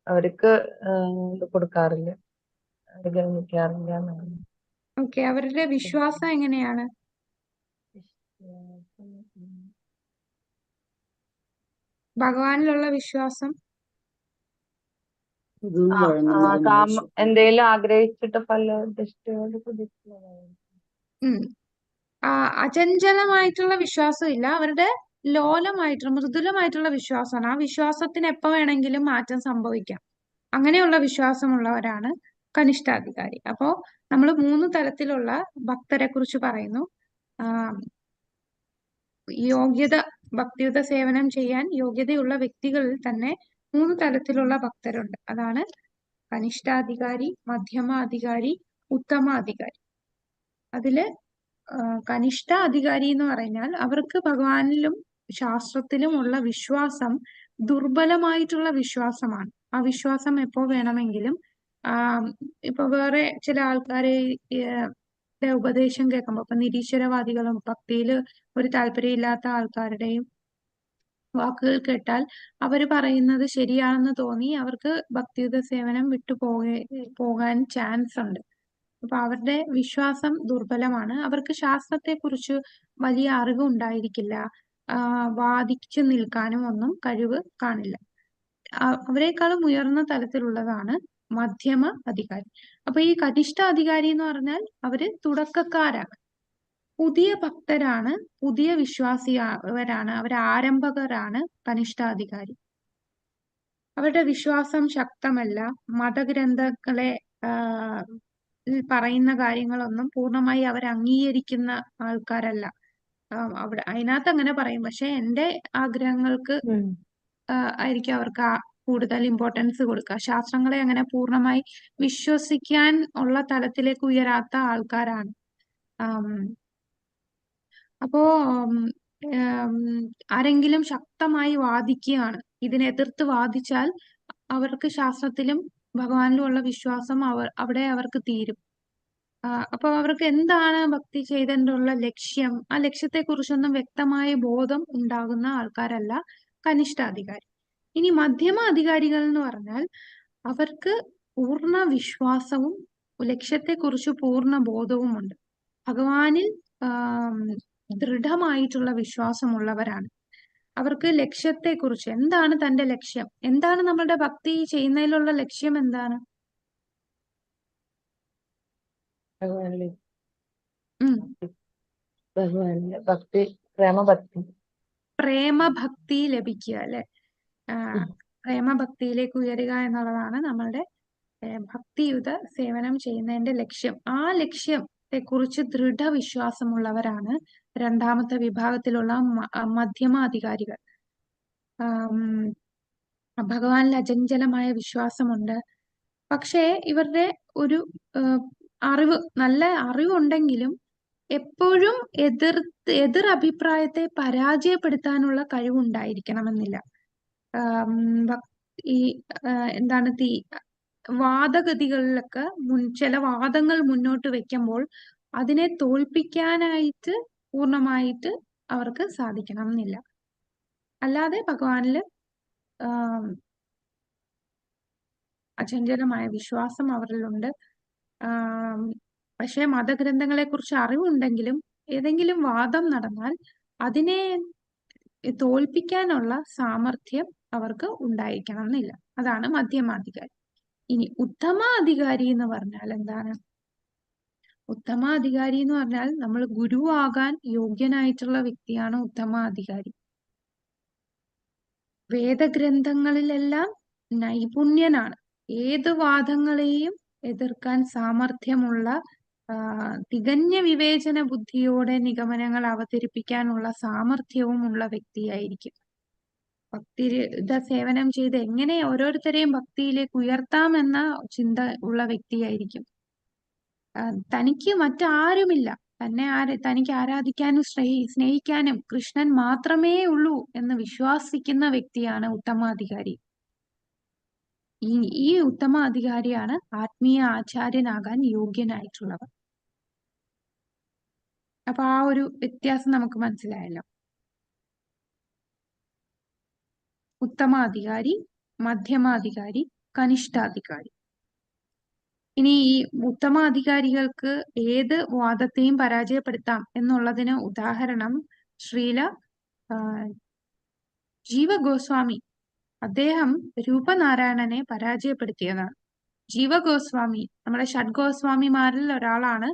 അവർക്ക് ഇത് കൊടുക്കാറില്ല, അത് ഗവനിക്കാറില്ല എന്നാണ്. ഓക്കെ, അവരുടെ വിശ്വാസം എങ്ങനെയാണ്? വിശ്വാസം, ഭഗവാനിലുള്ള വിശ്വാസം ഗുരു വഴങ്ങുന്നതിനുള്ള വിശ്വാസം. എന്തേലും ആഗ്രഹിച്ചിട്ട് ഫലദൃഷ്ടിയോട് കുതിക്കുന്നതാണ്. ഉം അചഞ്ചലമായിട്ടുള്ള വിശ്വാസം ഇല്ല, അവരുടെ ലോലമായിട്ടുള്ള മൃദുലമായിട്ടുള്ള വിശ്വാസമാണ്. ആ വിശ്വാസത്തിന് എപ്പോ വേണമെങ്കിലും മാറ്റം സംഭവിക്കാം. അങ്ങനെയുള്ള വിശ്വാസമുള്ളവരാണ് കനിഷ്ഠാധികാരി. അപ്പോ നമ്മൾ 3 തരത്തിലുള്ള ഭക്തരെ കുറിച്ച് പറയുന്നു. ആ, യോഗ്യത, ഭക്തിയുത സേവനം ചെയ്യാൻ യോഗ്യതയുള്ള വ്യക്തികളിൽ തന്നെ 3 തരത്തിലുള്ള ഭക്തരുണ്ട്. അതാണ് കനിഷ്ഠാധികാരി, മധ്യമാധികാരി, ഉത്തമാധികാരി. അതില് കനിഷ്ഠ അധികാരി എന്ന് പറഞ്ഞാൽ അവർക്ക് ഭഗവാനിലും ശാസ്ത്രത്തിലുമുള്ള വിശ്വാസം ദുർബലമായിട്ടുള്ള വിശ്വാസമാണ്. ആ വിശ്വാസം എപ്പോ വേണമെങ്കിലും ഇപ്പൊ വേറെ ചില ആൾക്കാരെ ഉപദേശം കേൾക്കുമ്പോ, ഇപ്പൊ നിരീശ്വരവാദികളും ഭക്തിയില് ഒരു താല്പര്യമില്ലാത്ത ആൾക്കാരുടെയും വാക്കുകൾ കേട്ടാൽ അവര് പറയുന്നത് ശരിയാണെന്ന് തോന്നി അവർക്ക് ഭക്തിയുത സേവനം പോകാൻ ചാൻസ് ഉണ്ട്. അപ്പൊ അവരുടെ വിശ്വാസം ദുർബലമാണ്. അവർക്ക് ശാസ്ത്രത്തെക്കുറിച്ച് വലിയ അറിവ് ഉണ്ടായിരിക്കില്ല. വാദിച്ചു നിൽക്കാനും ഒന്നും കഴിവ് കാണില്ല. അവരെക്കാളും ഉയർന്ന തലത്തിലുള്ളതാണ് മധ്യമ അധികാരി. അപ്പൊ ഈ കനിഷ്ഠ അധികാരി എന്ന് പറഞ്ഞാൽ അവര് തുടക്കക്കാരാണ്, പുതിയ ഭക്തരാണ്, പുതിയ വിശ്വാസിവരാണ്, അവർ ആരംഭകരാണ് കനിഷ്ഠാധികാരി. അവരുടെ വിശ്വാസം ശക്തമല്ല. മതഗ്രന്ഥങ്ങളെ പറയുന്ന കാര്യങ്ങളൊന്നും പൂർണ്ണമായി അവർ അംഗീകരിക്കുന്ന ആൾക്കാരല്ല. അവിടെ അതിനകത്ത് അങ്ങനെ പറയും, പക്ഷെ എന്റെ ആഗ്രഹങ്ങൾക്ക് ആയിരിക്കും അവർക്ക് കൂടുതൽ ഇമ്പോർട്ടൻസ് കൊടുക്കുക. ശാസ്ത്രങ്ങളെ അങ്ങനെ പൂർണ്ണമായി വിശ്വസിക്കാൻ ഉള്ള തലത്തിലേക്ക് ഉയരാത്ത ആൾക്കാരാണ്. അപ്പോ ആരെങ്കിലും ശക്തമായി വാദിക്കുകയാണ്, ഇതിനെ എതിർത്ത് വാദിച്ചാൽ അവർക്ക് ശാസ്ത്രത്തിലും ഭഗവാനിലും ഉള്ള വിശ്വാസം അവിടെ അവർക്ക് തീരും. അപ്പൊ അവർക്ക് എന്താണ് ഭക്തി ചെയ്തതിനുള്ള ലക്ഷ്യം, ആ ലക്ഷ്യത്തെ കുറിച്ചൊന്നും വ്യക്തമായ ബോധം ഉണ്ടാകുന്ന ആൾക്കാരല്ല കനിഷ്ഠാധികാരി. ഇനി മധ്യമ അധികാരികൾ എന്ന് പറഞ്ഞാൽ അവർക്ക് പൂർണ്ണ വിശ്വാസവും ലക്ഷ്യത്തെക്കുറിച്ച് പൂർണ്ണ ബോധവുമുണ്ട്. ഭഗവാനിൽ ദൃഢമായിട്ടുള്ള വിശ്വാസമുള്ളവരാണ്. അവർക്ക് ലക്ഷ്യത്തെക്കുറിച്ച്, എന്താണ് തന്റെ ലക്ഷ്യം, എന്താണ് നമ്മളുടെ ഭക്തി ചെയ്യുന്നതിലുള്ള ലക്ഷ്യം, എന്താണ്? ഭഗവാനിലെ ഭക്തി, പ്രേമഭക്തി. പ്രേമഭക്തി ലഭിക്കുക, അല്ലെ? പ്രേമഭക്തിയിലേക്ക് ഉയരുക എന്നുള്ളതാണ് നമ്മളുടെ ഭക്തിയുത സേവനം ചെയ്യുന്നതിന്റെ ലക്ഷ്യം. ആ ലക്ഷ്യത്തെ കുറിച്ച് ദൃഢവിശ്വാസമുള്ളവരാണ് രണ്ടാമത്തെ വിഭാഗത്തിലുള്ള മധ്യമ അധികാരികൾ. ഭഗവാനിൽ അചഞ്ചലമായ വിശ്വാസമുണ്ട്. പക്ഷേ ഇവരുടെ ഒരു അറിവ്, നല്ല അറിവുണ്ടെങ്കിലും എപ്പോഴും എതിർ അഭിപ്രായത്തെ പരാജയപ്പെടുത്താനുള്ള കഴിവുണ്ടായിരിക്കണമെന്നില്ല. ഈ എന്താണ് വാദഗതികളിലൊക്കെ ചില വാദങ്ങൾ മുന്നോട്ട് വെക്കുമ്പോൾ അതിനെ തോൽപ്പിക്കാനായിട്ട് പൂർണ്ണമായിട്ട് അവർക്ക് സാധിക്കണം എന്നില്ല. അല്ലാതെ ഭഗവാനില് അചഞ്ചലമായ വിശ്വാസം അവരിലുണ്ട്. പക്ഷെ മതഗ്രന്ഥങ്ങളെ കുറിച്ച് അറിവുണ്ടെങ്കിലും ഏതെങ്കിലും വാദം നടന്നാൽ അതിനെ തോൽപ്പിക്കാനുള്ള സാമർഥ്യം അവർക്ക് ഉണ്ടായിരിക്കണം എന്നില്ല. അതാണ് മധ്യമാധികാരി. ഇനി ഉത്തമാധികാരി എന്ന് പറഞ്ഞാൽ എന്താണ്? ഉത്തമാധികാരി എന്ന് പറഞ്ഞാൽ നമ്മൾ ഗുരുവാകാൻ യോഗ്യനായിട്ടുള്ള വ്യക്തിയാണ് ഉത്തമാധികാരി. വേദഗ്രന്ഥങ്ങളിലെല്ലാം നൈപുണ്യനാണ്. ഏത് വാദങ്ങളെയും എതിർക്കാൻ സാമർഥ്യമുള്ള, തികഞ്ഞ വിവേചന ബുദ്ധിയോടെ നിഗമനങ്ങൾ അവതരിപ്പിക്കാനുള്ള സാമർഥ്യവും ഉള്ള വ്യക്തിയായിരിക്കും. ഭക്തിയുത സേവനം ചെയ്ത് എങ്ങനെ ഓരോരുത്തരെയും ഭക്തിയിലേക്ക് ഉയർത്താമെന്ന ചിന്ത ഉള്ള വ്യക്തിയായിരിക്കും. തനിക്ക് മറ്റാരുമില്ല, തനിക്ക് ആരാധിക്കാനും സ്നേഹിക്കാനും കൃഷ്ണൻ മാത്രമേ ഉള്ളൂ എന്ന് വിശ്വസിക്കുന്ന വ്യക്തിയാണ് ഉത്തമാധികാരി. ഈ ഉത്തമാധികാരിയാണ് ആത്മീയ ആചാര്യനാകാൻ യോഗ്യനായിട്ടുള്ളവർ. അപ്പൊ ആ ഒരു വ്യത്യാസം നമുക്ക് മനസ്സിലായല്ലോ. ഉത്തമാധികാരി, മധ്യമാധികാരി, കനിഷ്ഠാധികാരി. ഇനി ഈ ഉത്തമ അധികാരികൾക്ക് ഏത് വാദത്തെയും പരാജയപ്പെടുത്താം എന്നുള്ളതിന് ഉദാഹരണം ശ്രീല ജീവഗോസ്വാമി. അദ്ദേഹം രൂപനാരായണനെ പരാജയപ്പെടുത്തിയതാണ്. ജീവഗോസ്വാമി നമ്മുടെ ഷഡ്ഗോസ്വാമിമാരിൽ ഒരാളാണ്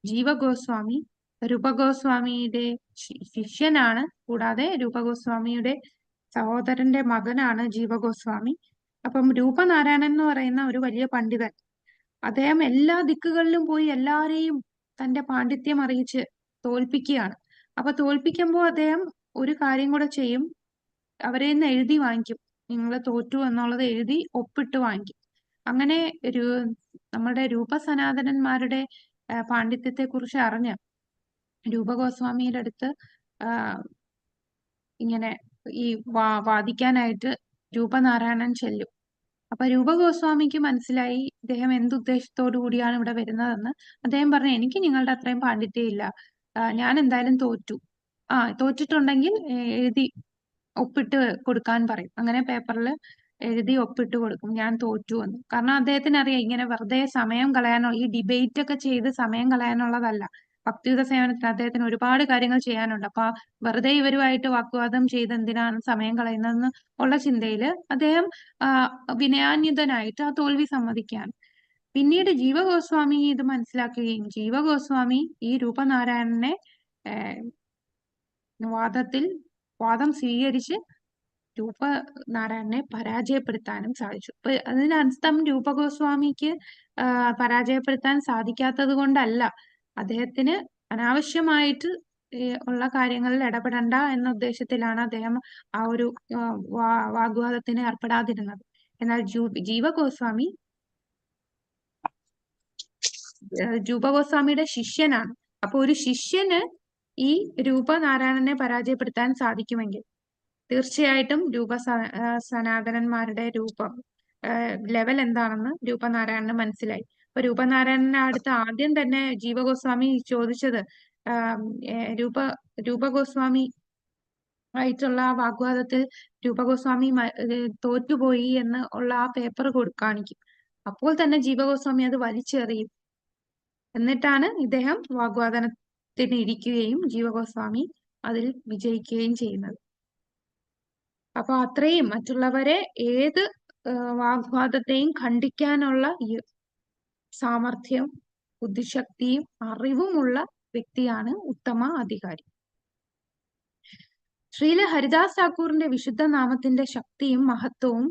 ജീവഗോസ്വാമി. രൂപഗോസ്വാമിയുടെ ശിഷ്യനാണ്. കൂടാതെ രൂപഗോസ്വാമിയുടെ സഹോദരന്റെ മകനാണ് ജീവഗോസ്വാമി. അപ്പം രൂപനാരായണൻ എന്ന് പറയുന്ന ഒരു വലിയ പണ്ഡിതൻ, അദ്ദേഹം എല്ലാ ദിക്കുകളിലും പോയി എല്ലാരെയും തന്റെ പാണ്ഡിത്യം അറിയിച്ച് തോൽപ്പിക്കുകയാണ്. അപ്പൊ തോൽപ്പിക്കുമ്പോൾ അദ്ദേഹം ഒരു കാര്യം കൂടെ ചെയ്യും, അവരെ നിന്ന് എഴുതി വാങ്ങിക്കും. നിങ്ങൾ തോറ്റു എന്നുള്ളത് എഴുതി ഒപ്പിട്ട് വാങ്ങിക്കും. അങ്ങനെ നമ്മുടെ രൂപസനാതനന്മാരുടെ പാണ്ഡിത്യത്തെ കുറിച്ച് അറിഞ്ഞ് രൂപഗോസ്വാമിയുടെ അടുത്ത് ഇങ്ങനെ ഈ വാദിക്കാനായിട്ട് രൂപനാരായണൻ ചെല്ലും. അപ്പൊ രൂപഗോസ്വാമിക്ക് മനസ്സിലായി ഇദ്ദേഹം എന്തുദ്ദേശത്തോടു കൂടിയാണ് ഇവിടെ വരുന്നതെന്ന്. അദ്ദേഹം പറഞ്ഞു, എനിക്ക് നിങ്ങളുടെ അത്രയും പാണ്ഡിത്യം ഇല്ല, ഞാൻ എന്തായാലും തോറ്റു. തോറ്റിട്ടുണ്ടെങ്കിൽ എഴുതി ഒപ്പിട്ട് കൊടുക്കാൻ പറയും. അങ്ങനെ പേപ്പറിൽ എഴുതി ഒപ്പിട്ട് കൊടുക്കും, ഞാൻ തോറ്റു എന്ന്. കാരണം അദ്ദേഹത്തിന് അറിയാം ഇങ്ങനെ വെറുതെ സമയം കളയാനുള്ള, ഈ ഡിബേറ്റ് ഒക്കെ ചെയ്ത് സമയം കളയാനുള്ളതല്ല. ഭക്തിയുത സേവനത്തിന് അദ്ദേഹത്തിന് ഒരുപാട് കാര്യങ്ങൾ ചെയ്യാനുണ്ട്. അപ്പൊ വെറുതെ ഇവരുമായിട്ട് വാഗ്വാദം ചെയ്ത് എന്തിനാണ് സമയം കളയുന്നതെന്ന് ഉള്ള ചിന്തയിൽ അദ്ദേഹം വിനയാന്വിതനായിട്ട് ആ തോൽവി സമ്മതിക്കുകയാണ്. പിന്നീട് ജീവഗോസ്വാമി ഇത് മനസ്സിലാക്കുകയും ജീവഗോസ്വാമി ഈ രൂപനാരായണനെ വാദം സ്വീകരിച്ച് രൂപനാരായണനെ പരാജയപ്പെടുത്താനും സാധിച്ചു. അപ്പൊ അതിനർത്ഥം രൂപഗോസ്വാമിക്ക് പരാജയപ്പെടുത്താൻ സാധിക്കാത്തത് കൊണ്ടല്ല, അദ്ദേഹത്തിന് അനാവശ്യമായിട്ട് ഉള്ള കാര്യങ്ങളിൽ ഇടപെടണ്ട എന്ന ഉദ്ദേശത്തിലാണ് അദ്ദേഹം ആ ഒരു വാഗ്വാദത്തിന് ഏർപ്പെടാതിരുന്നത്. എന്നാൽ രൂപഗോസ്വാമിയുടെ ശിഷ്യനാണ്. അപ്പൊ ഒരു ശിഷ്യന് ഈ രൂപനാരായണനെ പരാജയപ്പെടുത്താൻ സാധിക്കുമെങ്കിൽ തീർച്ചയായിട്ടും സനാതനന്മാരുടെ ലെവൽ എന്താണെന്ന് രൂപനാരായണന് മനസ്സിലായി. അപ്പൊ രൂപനാരായണന്റെ അടുത്ത് ആദ്യം തന്നെ ജീവഗോസ്വാമി ചോദിച്ചത് രൂപഗോസ്വാമി ആയിട്ടുള്ള ആ വാഗ്വാദത്തിൽ രൂപഗോസ്വാമി തോറ്റുപോയി എന്ന് ഉള്ള ആ പേപ്പർ കാണിക്കും. അപ്പോൾ തന്നെ ജീവഗോസ്വാമി അത് വലിച്ചെറിയും. എന്നിട്ടാണ് ഇദ്ദേഹം വാഗ്വാദത്തിന് ഇരിക്കുകയും ജീവഗോസ്വാമി അതിൽ വിജയിക്കുകയും ചെയ്യുന്നത്. അപ്പൊ അത്രയും മറ്റുള്ളവരെ ഏത് വാഗ്വാദത്തെയും ഖണ്ഡിക്കാനുള്ള സാമർഥ്യം, ബുദ്ധിശക്തിയും അറിവുമുള്ള വ്യക്തിയാണ് ഉത്തമ അധികാരി. ശ്രീല ഹരിദാസ് ഠാക്കൂറിന്റെ വിശുദ്ധ നാമത്തിന്റെ ശക്തിയും മഹത്വവും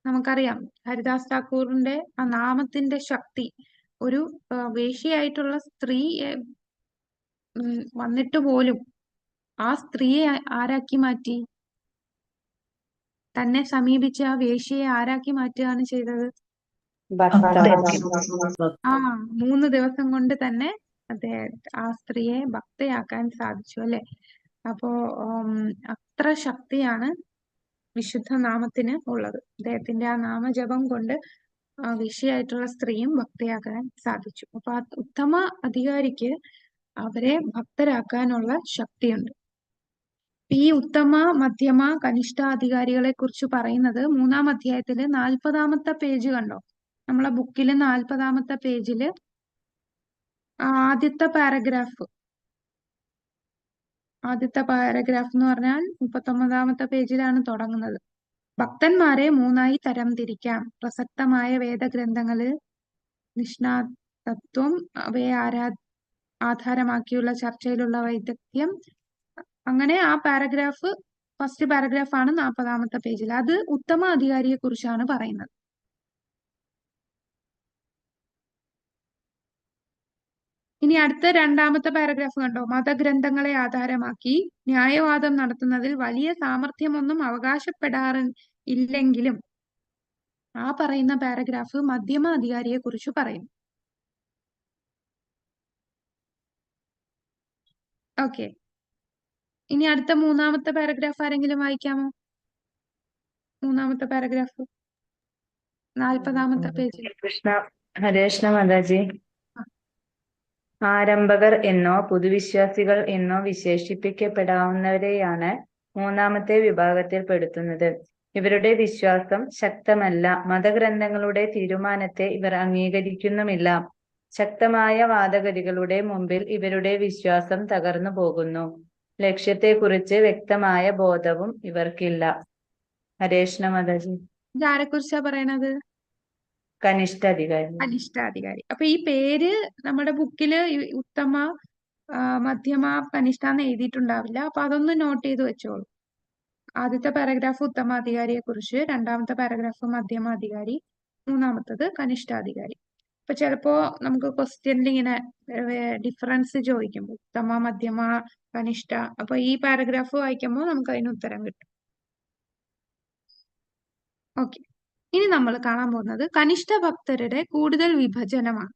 നമുക്കറിയാം. ഹരിദാസ് ഠാക്കൂറിന്റെ ആ നാമത്തിന്റെ ശക്തി, ഒരു വേശ്യയായിട്ടുള്ള സ്ത്രീ വന്നിട്ട് പോലും ആ സ്ത്രീയെ ആരാക്കി മാറ്റി? തന്നെ സമീപിച്ച ആ വേശ്യയെ ആരാക്കി മാറ്റുകയാണ് ചെയ്തത്? 3 ദിവസം കൊണ്ട് തന്നെ ആ സ്ത്രീയെ ഭക്തയാക്കാൻ സാധിച്ചു, അല്ലെ? അപ്പോ അത്ര ശക്തിയാണ് വിശുദ്ധ നാമത്തിന് ഉള്ളത്. അദ്ദേഹത്തിന്റെ ആ നാമജപം കൊണ്ട് വേശ്യയായിട്ടുള്ള സ്ത്രീയും ഭക്തയാക്കാൻ സാധിച്ചു. അപ്പൊ ആ ഉത്തമ അധികാരിക്ക് അവരെ ഭക്തരാക്കാനുള്ള ശക്തിയുണ്ട്. ഈ ഉത്തമ, മധ്യമ, കനിഷ്ഠ അധികാരികളെ കുറിച്ച് പറയുന്നത് 3-ാം അധ്യായത്തില് 40-ാമത്തെ പേജ് കണ്ടോ? നമ്മളെ ബുക്കില് 40-ാമത്തെ പേജില് ആദ്യത്തെ പാരഗ്രാഫ് എന്ന് പറഞ്ഞാൽ 39-ാമത്തെ പേജിലാണ് തുടങ്ങുന്നത്. ഭക്തന്മാരെ 3ആയി തരം തിരിക്കാം. പ്രസക്തമായ വേദഗ്രന്ഥങ്ങള്, നിഷ്ണാതത്വം, അവയെ ആധാരമാക്കിയുള്ള ചർച്ചയിലുള്ള വൈദഗ്ധ്യം. അങ്ങനെ ആ ഫസ്റ്റ് പാരഗ്രാഫാണ് 40-ാമത്തെ പേജിൽ. അത് ഉത്തമ അധികാരിയെ കുറിച്ചാണ് പറയുന്നത്. ഇനി അടുത്ത 2-ാമത്തെ പാരഗ്രാഫ് കണ്ടോ? മതഗ്രന്ഥങ്ങളെ ആധാരമാക്കി ന്യായവാദം നടത്തുന്നതിൽ വലിയ സാമർഥ്യമൊന്നും അവകാശപ്പെടാറില്ലെങ്കിലും ആ പറയുന്ന പാരഗ്രാഫ് മധ്യമ അധികാരിയെ കുറിച്ച് പറയുന്നു. ഓക്കെ, ഇനി അടുത്ത 3-ാമത്തെ പാരഗ്രാഫ് ആരെങ്കിലും വായിക്കാമോ? 3-ാമത്തെ പാരഗ്രാഫ് 40-ാമത്തെ പേജിൽ. ഹരേ കൃഷ്ണ മാതാജി. ആരംഭകർ എന്നോ പുതുവിശ്വാസികൾ എന്നോ വിശേഷിപ്പിക്കപ്പെടാവുന്നവരെയാണ് 3-ാമത്തെ വിഭാഗത്തിൽ പെടുത്തുന്നത്. ഇവരുടെ വിശ്വാസം ശക്തമല്ല. മതഗ്രന്ഥങ്ങളുടെ തീരുമാനത്തെ ഇവർ അംഗീകരിക്കുന്നുമില്ല. ശക്തമായ വാദഗതികളുടെ മുമ്പിൽ ഇവരുടെ വിശ്വാസം തകർന്നു പോകുന്നു. ലക്ഷ്യത്തെക്കുറിച്ച് വ്യക്തമായ ബോധവും ഇവർക്കില്ല. ഹരേഷ്ണ മാതാജി. ഇതാരെക്കുറിച്ചാ പറയണത്? കനിഷ്ഠാധികാരി. കനിഷ്ഠാധികാരി. അപ്പൊ ഈ പേര് നമ്മുടെ ബുക്കില് ഉത്തമ, മധ്യമ, കനിഷ്ഠ എന്ന് എഴുതിയിട്ടുണ്ടാവില്ല. അപ്പൊ അതൊന്ന് നോട്ട് ചെയ്ത് വെച്ചോളൂ. ആദ്യത്തെ പാരഗ്രാഫ് ഉത്തമാധികാരിയെ കുറിച്ച്, രണ്ടാമത്തെ പാരഗ്രാഫ് മധ്യമാധികാരി, മൂന്നാമത്തത് കനിഷ്ഠാധികാരി. അപ്പൊ ചിലപ്പോ നമുക്ക് ക്വസ്റ്റ്യനിൽ ഇങ്ങനെ ഡിഫറൻസ് ചോദിക്കുമ്പോൾ ഉത്തമ, മധ്യമ, കനിഷ്ഠ, അപ്പൊ ഈ പാരഗ്രാഫ് വായിക്കുമ്പോൾ നമുക്ക് അതിന് ഉത്തരം കിട്ടും. ഓക്കെ, ഇനി നമ്മൾ കാണാൻ പോകുന്നത് കനിഷ്ഠ ഭക്തരുടെ കൂടുതൽ വിഭജനമാണ്.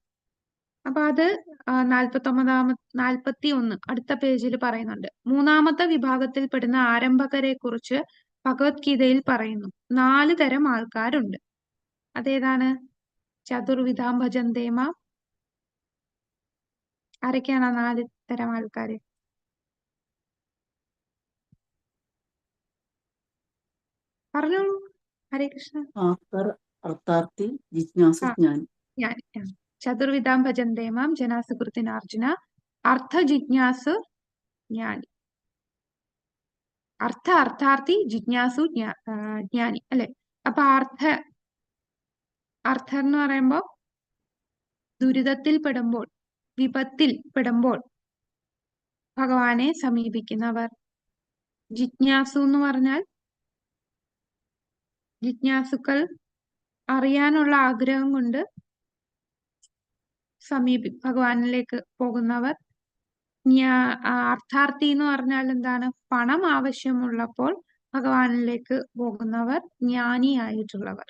അപ്പൊ അത് 41 അടുത്ത പേജിൽ പറയുന്നുണ്ട്. മൂന്നാമത്തെ വിഭാഗത്തിൽപ്പെടുന്ന ആരംഭകരെ കുറിച്ച് ഭഗവത്ഗീതയിൽ പറയുന്നു. 4 തരം ആൾക്കാരുണ്ട്. അതേതാണ്? ചതുർവിധാം ഭജന്തേമ. ആരൊക്കെയാണ് 4 തരം ആൾക്കാര്? പറഞ്ഞോളൂ. ഹരേ കൃഷ്ണ. അർത്ഥാർത്ഥി, ജിജ്ഞാസു, ജ്ഞാനി. ചതുർവിധാം ഭജന്തേമാം ജനാസുകൃത്തിനാർജുന. അർത്ഥ, ജിജ്ഞാസു, ജ്ഞാനി. അർത്ഥാർത്ഥി, ജിജ്ഞാസു, ജ്ഞാനി അല്ലെ? അപ്പൊ അർത്ഥം എന്ന് പറയുമ്പോ ദുരിതത്തിൽ പെടുമ്പോൾ, വിപത്തിൽ പെടുമ്പോൾ ഭഗവാനെ സമീപിക്കുന്നവർ. ജിജ്ഞാസു എന്ന് പറഞ്ഞാൽ ജിജ്ഞാസുക്കൾ അറിയാനുള്ള ആഗ്രഹം കൊണ്ട് ഭഗവാനിലേക്ക് പോകുന്നവർ. അർത്ഥാർത്ഥി എന്ന് പറഞ്ഞാൽ എന്താണ്? പണം ആവശ്യമുള്ളപ്പോൾ ഭഗവാനിലേക്ക് പോകുന്നവർ, ജ്ഞാനിയായിട്ടുള്ളവർ.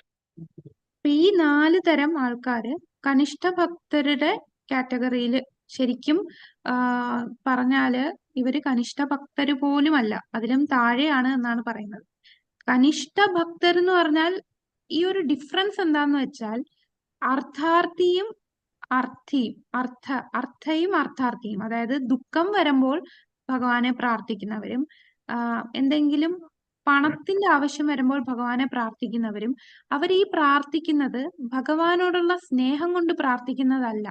അപ്പൊ ഈ 4 തരം ആൾക്കാര് കനിഷ്ഠ ഭക്തരുടെ കാറ്റഗറിയിൽ ശരിക്കും പറഞ്ഞാല് ഇവര് കനിഷ്ഠ ഭക്തര് പോലുമല്ല, അതിലും താഴെയാണ് എന്നാണ് പറയുന്നത്. കനിഷ്ഠ ഭക്തർ എന്ന് പറഞ്ഞാൽ ഈ ഒരു ഡിഫറൻസ് എന്താന്ന് വെച്ചാൽ അർത്ഥാർത്ഥിയും അർത്ഥയും അർത്ഥാർത്ഥിയും, അതായത് ദുഃഖം വരുമ്പോൾ ഭഗവാനെ പ്രാർത്ഥിക്കുന്നവരും, എന്തെങ്കിലും പണത്തിന്റെ ആവശ്യം വരുമ്പോൾ ഭഗവാനെ പ്രാർത്ഥിക്കുന്നവരും, അവർ ഈ പ്രാർത്ഥിക്കുന്നത് ഭഗവാനോടുള്ള സ്നേഹം കൊണ്ട് പ്രാർത്ഥിക്കുന്നതല്ല.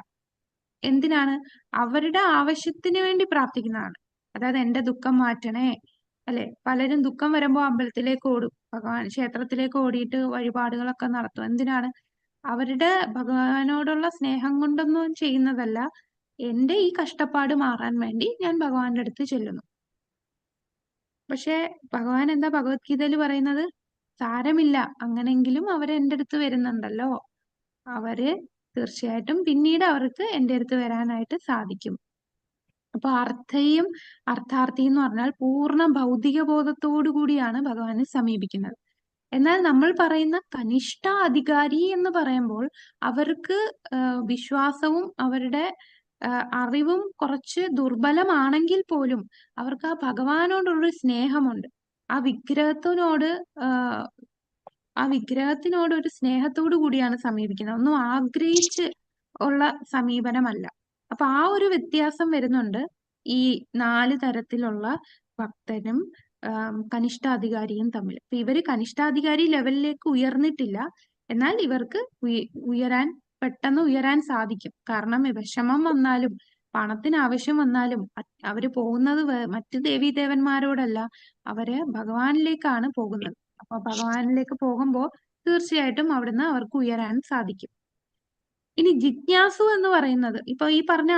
എന്തിനാണ്? അവരുടെ ആവശ്യത്തിന് വേണ്ടി പ്രാർത്ഥിക്കുന്നതാണ്. അതായത് എന്റെ ദുഃഖം മാറ്റണേ, അല്ലെ? പലരും ദുഃഖം വരുമ്പോൾ അമ്പലത്തിലേക്ക് ഓടും, ഭഗവാൻ ക്ഷേത്രത്തിലേക്ക് ഓടിയിട്ട് വഴിപാടുകളൊക്കെ നടത്തും. എന്തിനാണ്? അവരുടെ ഭഗവാനോടുള്ള സ്നേഹം കൊണ്ടൊന്നും ചെയ്യുന്നതല്ല. എന്റെ ഈ കഷ്ടപ്പാട് മാറാൻ വേണ്ടി ഞാൻ ഭഗവാന്റെ അടുത്ത് ചെല്ലുന്നു. പക്ഷെ ഭഗവാൻ എന്താ ഭഗവത്ഗീതയിൽ പറയുന്നത്? സാരമില്ല, അങ്ങനെങ്കിലും അവര് എന്റെ അടുത്ത് വരുന്നുണ്ടല്ലോ, അവര് തീർച്ചയായിട്ടും പിന്നീട് അവർക്ക് എന്റെ അടുത്ത് വരാനായിട്ട് സാധിക്കും. അപ്പൊ അർത്ഥാർത്ഥി എന്ന് പറഞ്ഞാൽ പൂർണ്ണ ഭൗതിക ബോധത്തോടു കൂടിയാണ് ഭഗവാനെ സമീപിക്കുന്നത്. എന്നാൽ നമ്മൾ പറയുന്ന കനിഷ്ഠ അധികാരി എന്ന് പറയുമ്പോൾ അവർക്ക് വിശ്വാസവും അവരുടെ അറിവും കുറച്ച് ദുർബലമാണെങ്കിൽ പോലും അവർക്ക് ആ ഭഗവാനോടുള്ളൊരു സ്നേഹമുണ്ട്. ആ വിഗ്രഹത്തിനോട് ഒരു സ്നേഹത്തോടു കൂടിയാണ് സമീപിക്കുന്നത്. ഒന്നും ആഗ്രഹിച്ച് ഉള്ള സമീപനമല്ല. അപ്പൊ ആ ഒരു വ്യത്യാസം വരുന്നുണ്ട് ഈ 4 തരത്തിലുള്ള ഭക്തനും കനിഷ്ഠാധികാരിയും തമ്മിൽ. അപ്പൊ ഇവര് കനിഷ്ഠാധികാരി ലെവലിലേക്ക് ഉയർന്നിട്ടില്ല, എന്നാൽ ഇവർക്ക് പെട്ടെന്ന് ഉയരാൻ സാധിക്കും. കാരണം വിഷമം വന്നാലും പണത്തിന് ആവശ്യം വന്നാലും അവര് പോകുന്നത് മറ്റു ദേവീദേവന്മാരോടല്ല, അവര് ഭഗവാനിലേക്കാണ് പോകുന്നത്. അപ്പൊ ഭഗവാനിലേക്ക് പോകുമ്പോൾ തീർച്ചയായിട്ടും അവിടുന്ന് അവർക്ക് ഉയരാൻ സാധിക്കും. ഇനി ജിജ്ഞാസു എന്ന് പറയുന്നത് ഇപ്പൊ ഈ പറഞ്ഞ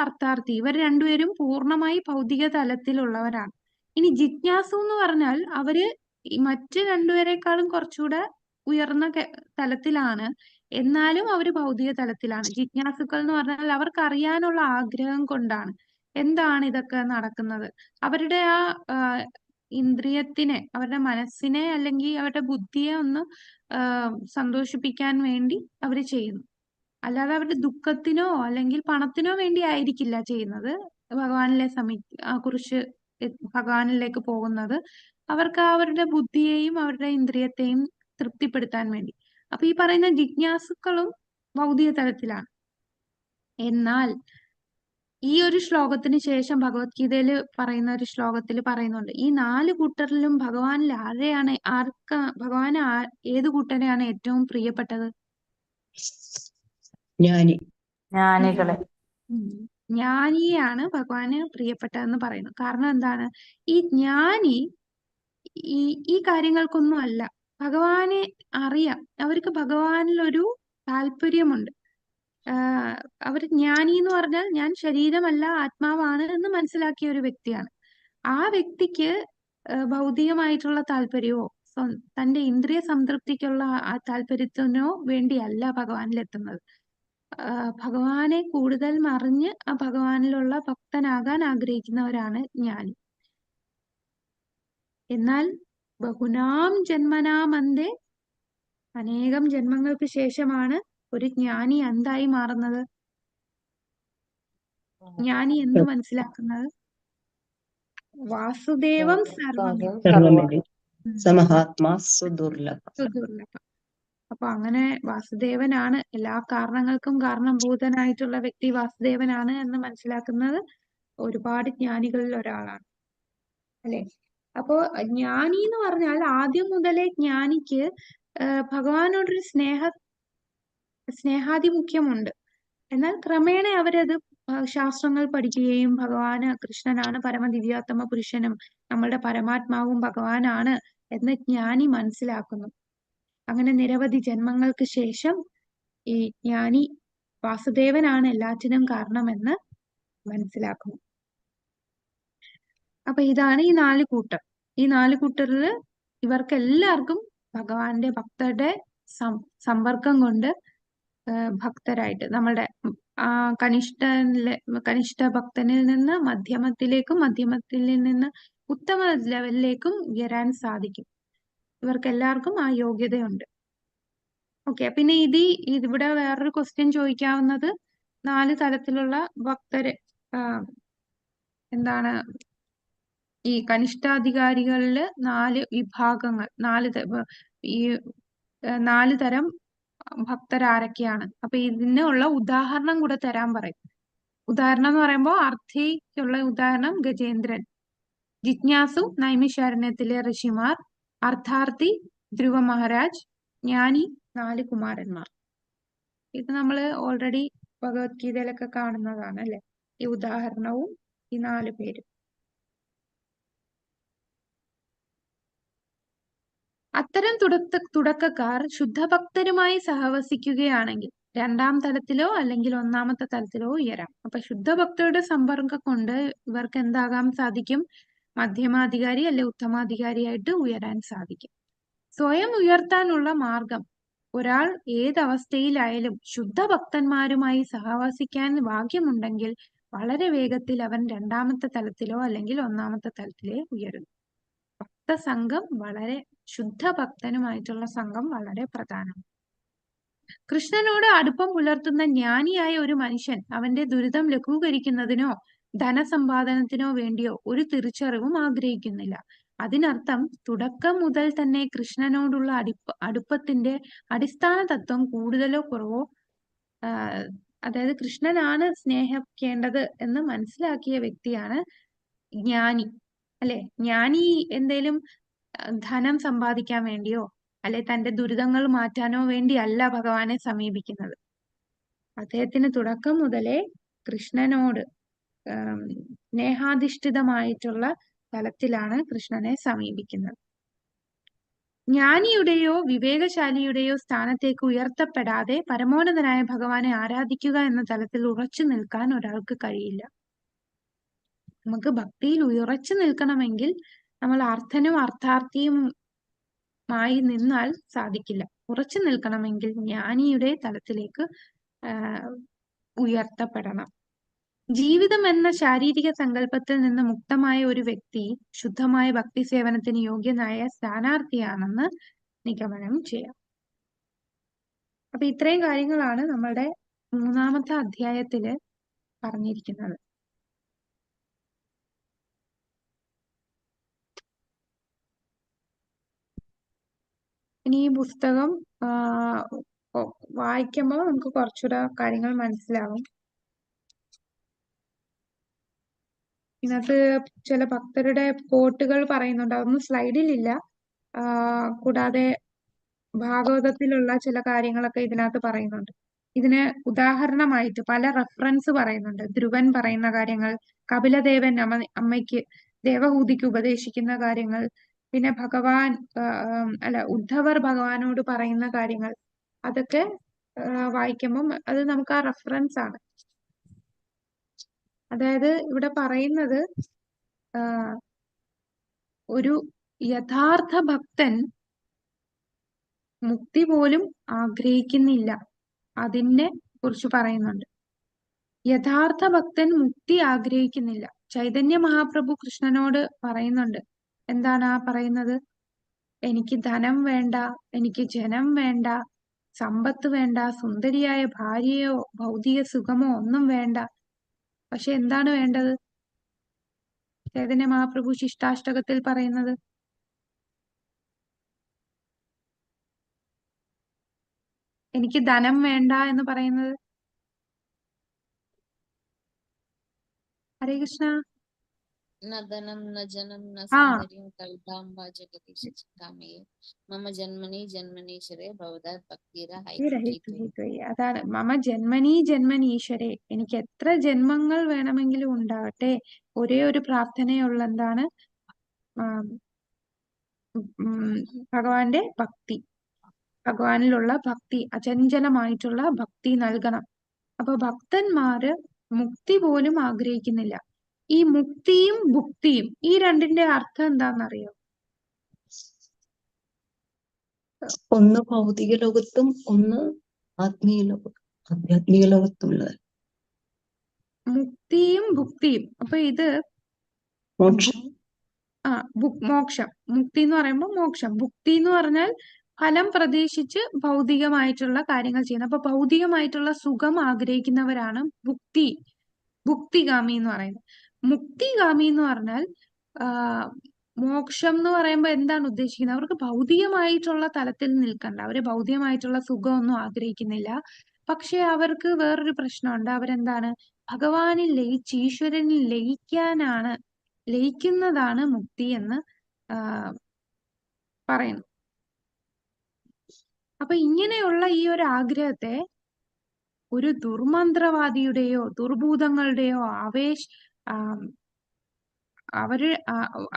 അർത്ഥാർത്ഥി ഇവർ രണ്ടുപേരും പൂർണ്ണമായി ഭൗതിക തലത്തിലുള്ളവരാണ്. ഇനി ജിജ്ഞാസു എന്ന് പറഞ്ഞാൽ അവര് ഈ മറ്റ് രണ്ടുപേരെക്കാളും കുറച്ചുകൂടെ ഉയർന്ന തലത്തിലാണ്, എന്നാലും അവര് ഭൗതിക തലത്തിലാണ്. ജിജ്ഞാസുക്കൾ എന്ന് പറഞ്ഞാൽ അവർക്ക് അറിയാനുള്ള ആഗ്രഹം കൊണ്ടാണ് എന്താണ് ഇതൊക്കെ നടക്കുന്നത്. അവരുടെ ആ ഇന്ദ്രിയത്തിനെ, അവരുടെ മനസ്സിനെ അല്ലെങ്കിൽ അവരുടെ ബുദ്ധിയെ ഒന്ന് സന്തോഷിപ്പിക്കാൻ വേണ്ടി അവര് ചെയ്യുന്നു. അല്ലാതെ അവരുടെ ദുഃഖത്തിനോ അല്ലെങ്കിൽ പണത്തിനോ വേണ്ടി ആയിരിക്കില്ല ചെയ്യുന്നത്. ഭഗവാനിലേക്ക് പോകുന്നത് അവർക്ക് അവരുടെ ബുദ്ധിയെയും അവരുടെ ഇന്ദ്രിയത്തെയും തൃപ്തിപ്പെടുത്താൻ വേണ്ടി. അപ്പൊ ഈ പറയുന്ന ജിജ്ഞാസുക്കളും ഭൗതിക തലത്തിലാണ്. എന്നാൽ ഈ ഒരു ശ്ലോകത്തിന് ശേഷം ഭഗവത്ഗീതയിൽ പറയുന്ന ഒരു ശ്ലോകത്തിൽ പറയുന്നുണ്ട്, ഈ 4 കൂട്ടരിലും ഭഗവാനിൽ ഭഗവാൻ ഏത് കൂട്ടരെയാണ് ഏറ്റവും പ്രിയപ്പെട്ടത്? ജ്ഞാനി. ജ്ഞാനികളെ. ജ്ഞാനിയെയാണ് ഭഗവാന് പ്രിയപ്പെട്ടതെന്ന് പറയുന്നു. കാരണം എന്താണ്? ഈ ജ്ഞാനി ഈ കാര്യങ്ങൾക്കൊന്നും അല്ല, ഭഗവാനെ അറിയാം, അവർക്ക് ഭഗവാനിലൊരു താല്പര്യമുണ്ട്. അവർ ജ്ഞാനി എന്ന് പറഞ്ഞാൽ ഞാൻ ശരീരമല്ല ആത്മാവാണ് എന്ന് മനസ്സിലാക്കിയ ഒരു വ്യക്തിയാണ്. ആ വ്യക്തിക്ക് ഭൗതികമായിട്ടുള്ള താല്പര്യമോ തന്റെ ഇന്ദ്രിയ സംതൃപ്തിക്കുള്ള ആ താല്പര്യത്തിനോ വേണ്ടിയല്ല ഭഗവാനിലെത്തുന്നത്. ഭഗവാനെ കൂടുതൽ മറിഞ്ഞ് ആ ഭഗവാനിലുള്ള ഭക്തനാകാൻ ആഗ്രഹിക്കുന്നവരാണ് ജ്ഞാനി. എന്നാൽ ബഹുനാം ജന്മനാമന്തേ, അനേകം ജന്മങ്ങൾക്ക് ശേഷമാണ് ഒരു ജ്ഞാനി എന്തായി മാറുന്നത്? ജ്ഞാനി എന്ത് മനസ്സിലാക്കുന്നത്? വാസുദേവം സർവമിതി. സർവമിതി സമഹാത്മാ സുദുർലഭ. സുദുർലഭം. അപ്പൊ അങ്ങനെ വാസുദേവനാണ്, എല്ലാ കാരണങ്ങൾക്കും കാരണഭൂതനായിട്ടുള്ള വ്യക്തി വാസുദേവനാണ് എന്ന് മനസ്സിലാക്കുന്നത് ഒരുപാട് ജ്ഞാനികളിൽ ഒരാളാണ്, അല്ലെ? അപ്പോ ജ്ഞാനി എന്ന് പറഞ്ഞാൽ ആദ്യം മുതലേ ജ്ഞാനിക്ക് ഭഗവാനോടൊരു സ്നേഹാധിമുഖ്യമുണ്ട്. എന്നാൽ ക്രമേണ അവരത് ശാസ്ത്രങ്ങൾ പഠിക്കുകയും ഭഗവാന് കൃഷ്ണനാണ് പരമദിവ്യാത്തമ പുരുഷനും നമ്മളുടെ പരമാത്മാവും ഭഗവാനാണ് എന്ന് ജ്ഞാനി മനസ്സിലാക്കുന്നു. അങ്ങനെ നിരവധി ജന്മങ്ങൾക്ക് ശേഷം ഈ ജ്ഞാനി വാസുദേവനാണ് എല്ലാറ്റിനും കാരണമെന്ന് മനസ്സിലാക്കുന്നു. അപ്പൊ ഇതാണ് ഈ 4 കൂട്ടർ. ഈ 4 കൂട്ടരിൽ ഇവർക്കെല്ലാവർക്കും ഭഗവാന്റെ ഭക്തരുടെ സമ്പർക്കം കൊണ്ട് ഭക്തരായിട്ട് നമ്മളുടെ കനിഷ്ഠ ഭക്തനിൽ നിന്ന് മധ്യമത്തിലേക്കും മധ്യമത്തിൽ നിന്ന് ഉത്തമ ലെവലിലേക്കും ഉയരാൻ സാധിക്കും. ഇവർക്കെല്ലാവർക്കും ആ യോഗ്യതയുണ്ട്. ഓക്കെ, പിന്നെ ഇവിടെ വേറൊരു ക്വസ്റ്റ്യൻ ചോദിക്കാവുന്നത് 4 തരത്തിലുള്ള ഭക്തര് എന്താണ്? ഈ കനിഷ്ഠാധികാരികളില് 4 വിഭാഗങ്ങൾ, 4 തരം ഭക്തരാരൊക്കെയാണ്? അപ്പൊ ഇതിനുള്ള ഉദാഹരണം കൂടെ തരാൻ പറയും. ഉദാഹരണം എന്ന് പറയുമ്പോൾ അർത്ഥിക്കുള്ള ഉദാഹരണം ഗജേന്ദ്രൻ, ജിജ്ഞാസു നൈമിഷാരണ്യത്തിലെ ഋഷിമാർ, അർത്ഥാർത്ഥി ധ്രുവ മഹാരാജ്, ജ്ഞാനി 4 കുമാരന്മാർ. ഇത് നമ്മൾ ഓൾറെഡി ഭഗവത്ഗീതയിലൊക്കെ കാണുന്നതാണ്, അല്ലെ? ഈ ഉദാഹരണവും ഈ 4 പേരും. അത്തരം തുടക്കക്കാർ ശുദ്ധഭക്തരുമായി സഹവസിക്കുകയാണെങ്കിൽ 2ാം തലത്തിലോ അല്ലെങ്കിൽ 1ാമത്തെ തലത്തിലോ ഉയരാം. അപ്പൊ ശുദ്ധഭക്തരുടെ സമ്പർക്കം കൊണ്ട് ഇവർക്ക് എന്താകാൻ സാധിക്കും? മധ്യമാധികാരി അല്ലെ ഉത്തമാധികാരിയായിട്ട് ഉയരാൻ സാധിക്കും. സ്വയം ഉയർത്താനുള്ള മാർഗം, ഒരാൾ ഏതവസ്ഥയിലായാലും ശുദ്ധഭക്തന്മാരുമായി സഹവസിക്കാൻ ഭാഗ്യമുണ്ടെങ്കിൽ വളരെ വേഗത്തിൽ അവൻ 2ാമത്തെ തലത്തിലോ അല്ലെങ്കിൽ 1ാമത്തെ തലത്തിലേ ഉയരുന്നു. ഭക്തസംഘം വളരെ ശുദ്ധഭക്തനുമായിട്ടുള്ള സംഘം വളരെ പ്രധാനമാണ്. കൃഷ്ണനോട് അടുപ്പം പുലർത്തുന്ന ജ്ഞാനിയായ ഒരു മനുഷ്യൻ അവന്റെ ദുരിതം ലഘൂകരിക്കുന്നതിനോ ധനസമ്പാദനത്തിനോ വേണ്ടിയോ ഒരു തിരിച്ചറിവും ആഗ്രഹിക്കുന്നില്ല. അതിനർത്ഥം തുടക്കം മുതൽ തന്നെ കൃഷ്ണനോടുള്ള അടുപ്പത്തിന്റെ അടിസ്ഥാന തത്വം കൂടുതലോ കുറവോ, അതായത് കൃഷ്ണനാണ് സ്നേഹിക്കേണ്ടത് എന്ന് മനസ്സിലാക്കിയ വ്യക്തിയാണ് ജ്ഞാനി, അല്ലെ? ജ്ഞാനി എന്തേലും ധനം സമ്പാദിക്കാൻ വേണ്ടിയോ അല്ലെ തന്റെ ദുരിതങ്ങൾ മാറ്റാനോ വേണ്ടിയല്ല ഭഗവാനെ സമീപിക്കുന്നത്. അദ്ദേഹത്തിന് തുടക്കം മുതലേ കൃഷ്ണനോട് സ്നേഹാധിഷ്ഠിതമായിട്ടുള്ള തലത്തിലാണ് കൃഷ്ണനെ സമീപിക്കുന്നത്. ജ്ഞാനിയുടെയോ വിവേകശാലിയുടെയോ സ്ഥാനത്തേക്ക് ഉയർത്തപ്പെടാതെ പരമോന്നതനായ ഭഗവാനെ ആരാധിക്കുക എന്ന തലത്തിൽ ഉറച്ചു നിൽക്കാൻ ഒരാൾക്ക് കഴിയില്ല. നമുക്ക് ഭക്തിയിൽ ഉറച്ചു നിൽക്കണമെങ്കിൽ നമ്മൾ അർത്ഥനും അർത്ഥാർത്ഥിയുമായി നിന്നാൽ സാധിക്കില്ല. ഉറച്ചു നിൽക്കണമെങ്കിൽ ജ്ഞാനിയുടെ തലത്തിലേക്ക് ഉയർത്തപ്പെടണം. ജീവിതം എന്ന ശാരീരിക സങ്കല്പത്തിൽ നിന്ന് മുക്തമായ ഒരു വ്യക്തി ശുദ്ധമായ ഭക്തി സേവനത്തിന് യോഗ്യനായ സ്ഥാനാർത്ഥിയാണെന്ന് നിഗമനം ചെയ്യാം. അപ്പൊ ഇത്രയും കാര്യങ്ങളാണ് നമ്മളുടെ 3ാമത്തെ അധ്യായത്തില് പറഞ്ഞിരിക്കുന്നത്. ഇനി ഈ പുസ്തകം വായിക്കുമ്പോൾ നമുക്ക് കുറച്ചുകൂടെ കാര്യങ്ങൾ മനസ്സിലാവും. ഇതിനകത്ത് ചില ഭക്തരുടെ കോട്ടുകൾ പറയുന്നുണ്ട്, അതൊന്നും സ്ലൈഡിലില്ല. കൂടാതെ ഭാഗവതത്തിലുള്ള ചില കാര്യങ്ങളൊക്കെ ഇതിനകത്ത് പറയുന്നുണ്ട്. ഇതിന് ഉദാഹരണമായിട്ട് പല റെഫറൻസ് പറയുന്നുണ്ട്. ധ്രുവൻ പറയുന്ന കാര്യങ്ങൾ, കപിലദേവൻ അമ്മയ്ക്ക് ദേവഹൂതിക്ക് ഉപദേശിക്കുന്ന കാര്യങ്ങൾ, പിന്നെ ഭഗവാൻ ഉദ്ധവർ ഭഗവാനോട് പറയുന്ന കാര്യങ്ങൾ, അതൊക്കെ വായിക്കുമ്പം അത് നമുക്ക് ആ റെഫറൻസ് ആണ്. അതായത് ഇവിടെ പറയുന്നത് ഒരു യഥാർത്ഥ ഭക്തൻ മുക്തി പോലും ആഗ്രഹിക്കുന്നില്ല. അതിനെ കുറിച്ച് പറയുന്നുണ്ട്. യഥാർത്ഥ ഭക്തൻ മുക്തി ആഗ്രഹിക്കുന്നില്ല. ചൈതന്യ മഹാപ്രഭു കൃഷ്ണനോട് പറയുന്നുണ്ട്. എന്താണ് ആ പറയുന്നത്? എനിക്ക് ധനം വേണ്ട, എനിക്ക് ജനം വേണ്ട, സമ്പത്ത് വേണ്ട, സുന്ദരിയായ ഭാര്യയോ ഭൗതിക സുഖമോ ഒന്നും വേണ്ട. പക്ഷെ എന്താണ് വേണ്ടത്? ചൈതന്യ മഹാപ്രഭു ശിഷ്ടാഷ്ടകത്തിൽ പറയുന്നത് എനിക്ക് ധനം വേണ്ട എന്ന് പറയുന്നത്. ഹരേ കൃഷ്ണ. न धनं न जनं न ആ सौन्दर्यं कवितां वा जगदीश चिन्तामये मम जन्मनि जन्मनीश्वरे भवदात् भक्तिरहैतुकीत्वयि. അതാണ് മമ ജന്മനീ ജന്മനീശ്വരെ, എനിക്ക് എത്ര ജന്മങ്ങൾ വേണമെങ്കിലും ഉണ്ടാവട്ടെ, ഒരേ ഒരു പ്രാർത്ഥനയുള്ള എന്താണ്? ഭഗവാന്റെ ഭക്തി, ഭഗവാനിലുള്ള ഭക്തി, അചഞ്ചലമായിട്ടുള്ള ഭക്തി നൽകണം. അപ്പൊ ഭക്തന്മാര് മുക്തി പോലും ആഗ്രഹിക്കുന്നില്ല. ഈ മുക്തിയും ഭുക്തിയും, ഈ രണ്ടിന്റെ അർത്ഥം എന്താണെന്നറിയോ? ഒന്ന് ഭൗതിക ലോകത്തും ഒന്ന് ആധ്യാത്മിക ലോകത്തുമുള്ളത്. മുക്തിയും ഭുക്തിയും. അപ്പൊ ഇത് മോക്ഷം. മോക്ഷം. മുക്തി എന്ന് പറയുമ്പോൾ മോക്ഷം. ഭുക്തി എന്ന് പറഞ്ഞാൽ ഫലം പ്രതീക്ഷിച്ച് ഭൗതികമായിട്ടുള്ള കാര്യങ്ങൾ ചെയ്യുന്നത്. അപ്പൊ ഭൗതികമായിട്ടുള്ള സുഖം ആഗ്രഹിക്കുന്നവരാണ് ഭുക്തിഗാമി എന്ന് പറയുന്നത്. മുക്തിഗാമി എന്ന് പറഞ്ഞാൽ മോക്ഷം എന്ന് പറയുമ്പോൾ എന്താണ് ഉദ്ദേശിക്കുന്നത്? അവർക്ക് ഭൗതികമായിട്ടുള്ള തലത്തിൽ നിൽക്കണ്ട, അവര് ഭൗതികമായിട്ടുള്ള സുഖമൊന്നും ആഗ്രഹിക്കുന്നില്ല. പക്ഷെ അവർക്ക് വേറൊരു പ്രശ്നമുണ്ട്. അവരെന്താണ്? ഭഗവാനിൽ ലയിച്ച് ഈശ്വരനിൽ ലയിക്കുന്നതാണ് മുക്തി എന്ന് പറയുന്നു. അപ്പൊ ഇങ്ങനെയുള്ള ഈ ഒരു ആഗ്രഹത്തെ ഒരു ദുർമന്ത്രവാദിയുടെയോ ദുർഭൂതങ്ങളുടെയോ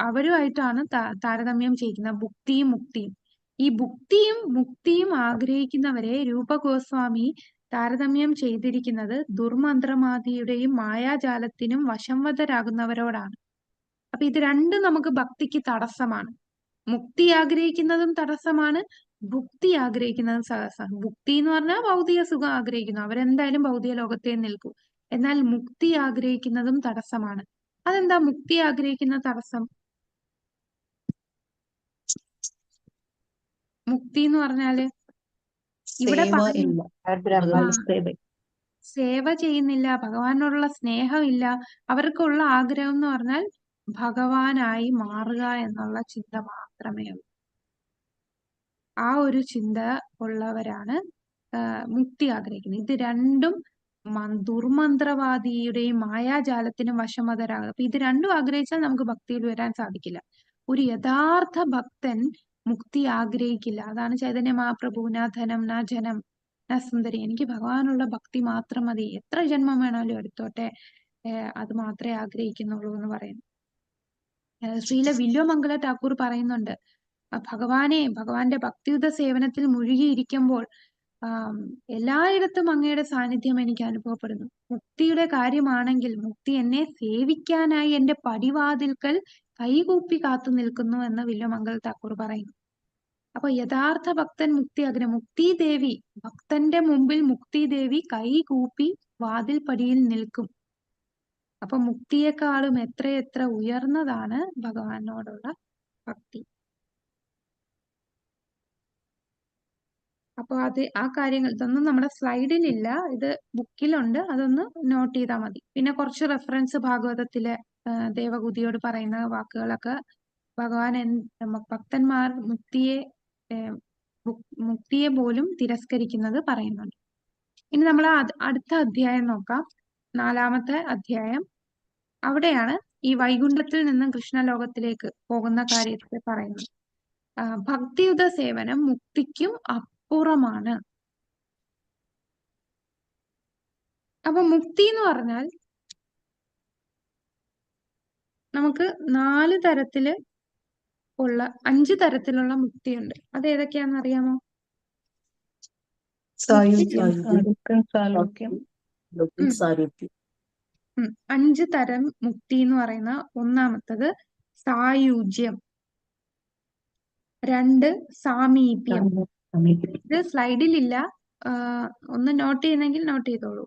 അവരുമായിട്ടാണ് താരതമ്യം ചെയ്യുന്നത് ഭുക്തിയും മുക്തിയും. ഈ ഭുക്തിയും മുക്തിയും ആഗ്രഹിക്കുന്നവരെ രൂപഗോസ്വാമി താരതമ്യം ചെയ്തിരിക്കുന്നത് ദുർമന്ത്രവാദിയുടെയും മായാജാലത്തിനും വശംവദരാകുന്നവരോടാണ്. അപ്പൊ ഇത് രണ്ടും നമുക്ക് ഭക്തിക്ക് തടസ്സമാണ്. മുക്തി ആഗ്രഹിക്കുന്നതും തടസ്സമാണ്, ഭുക്തി ആഗ്രഹിക്കുന്നതും തടസ്സമാണ്. ഭുക്തി എന്ന് പറഞ്ഞാൽ ഭൗതിക സുഖം ആഗ്രഹിക്കുന്നു, അവരെന്തായാലും ഭൗതിക ലോകത്തെ നിൽക്കും. എന്നാൽ മുക്തി ആഗ്രഹിക്കുന്നതും തടസ്സമാണ്. അതെന്താ മുക്തി ആഗ്രഹിക്കുന്ന തടസ്സം? മുക്തി എന്ന് പറഞ്ഞാല് ഇവിടെ സേവ ചെയ്യുന്നില്ല, ഭഗവാനോടുള്ള സ്നേഹമില്ല. അവർക്കുള്ള ആഗ്രഹം എന്ന് പറഞ്ഞാൽ ഭഗവാനായി മാറുക എന്നുള്ള ചിന്ത മാത്രമേ ഉള്ളൂ. ആ ഒരു ചിന്ത ഉള്ളവരാണ് മുക്തി ആഗ്രഹിക്കുന്നത്. ഇത് രണ്ടും ദുർമന്ത്രവാദിയുടെയും മായാജാലത്തിനും വശമതരാകുക. അപ്പൊ ഇത് രണ്ടും ആഗ്രഹിച്ചാൽ നമുക്ക് ഭക്തിയിൽ വരാൻ സാധിക്കില്ല. ഒരു യഥാർത്ഥ ഭക്തൻ മുക്തി ആഗ്രഹിക്കില്ല. അതാണ് ചൈതന്യ മഹാപ്രഭു നാ ധനം നാ ജനം നാ സുന്ദരി, എനിക്ക് ഭഗവാനുള്ള ഭക്തി മാത്രം മതി, എത്ര ജന്മം വേണമല്ലോ എടുത്തോട്ടെ, അത് മാത്രമേ ആഗ്രഹിക്കുന്നുള്ളൂ എന്ന് പറയുന്നു. ശ്രീല വില്വമംഗല ഠാക്കൂർ പറയുന്നുണ്ട്, ഭഗവാന്റെ ഭക്തിയുത സേവനത്തിൽ മുഴുകിയിരിക്കുമ്പോൾ എല്ലായിടത്തും അങ്ങയുടെ സാന്നിധ്യം എനിക്ക് അനുഭവപ്പെടുന്നു. മുക്തിയുടെ കാര്യമാണെങ്കിൽ മുക്തി എന്നെ സേവിക്കാനായി എന്റെ പടിവാതിൽക്കൽ കൈകൂപ്പി കാത്തു നിൽക്കുന്നു എന്ന് വില്വമംഗൽ ഠാക്കൂർ പറയുന്നു. അപ്പൊ യഥാർത്ഥ ഭക്തൻ മുക്തി ദേവി, ഭക്തന്റെ മുമ്പിൽ മുക്തി ദേവി കൈകൂപ്പി വാതിൽ പടിയിൽ നിൽക്കും. അപ്പൊ മുക്തിയെക്കാളും എത്രയെത്ര ഉയർന്നതാണ് ഭഗവാനോടുള്ള ഭക്തി. അപ്പൊ ആ കാര്യങ്ങൾ ഇതൊന്നും നമ്മുടെ സ്ലൈഡിലില്ല, ഇത് ബുക്കിലുണ്ട്, അതൊന്ന് നോട്ട് ചെയ്താൽ മതി. പിന്നെ കുറച്ച് റെഫറൻസ് ഭാഗവതത്തിലെ ദേവഹൂതിയോട് പറയുന്ന വാക്കുകളൊക്കെ ഭഗവാൻ ഭക്തന്മാർ മുക്തിയെ പോലും തിരസ്കരിക്കുന്നത് പറയുന്നുണ്ട്. ഇനി നമ്മൾ അടുത്ത അധ്യായം നോക്കാം, 4-ാമത്തെ അധ്യായം. അവിടെയാണ് ഈ വൈകുണ്ഠത്തിൽ നിന്നും കൃഷ്ണലോകത്തിലേക്ക് പോകുന്ന കാര്യത്തെ പറയുന്നത്. ഭക്തിയുത സേവനം മുക്തിക്കും അപ്പുറമാണ്. അപ്പൊ മുക്തി എന്ന് പറഞ്ഞാൽ നമുക്ക് 4 തരത്തില് ഉള്ള 5 തരത്തിലുള്ള മുക്തിയുണ്ട്. അത് ഏതൊക്കെയാണെന്ന് അറിയാമോ? സായുജ്യം, സായുജ്യം, സാലോക്യം, ലോക്യം, സാരൂപ്യം. 5 തരം മുക്തി എന്ന് പറയുന്ന ഒന്നാമത്തത് സായുജ്യം, 2 സാമീപ്യം. ഇത് സ്ലൈഡിലില്ല, ഒന്ന് നോട്ട് ചെയ്യുന്നെങ്കിൽ നോട്ട് ചെയ്തോളൂ.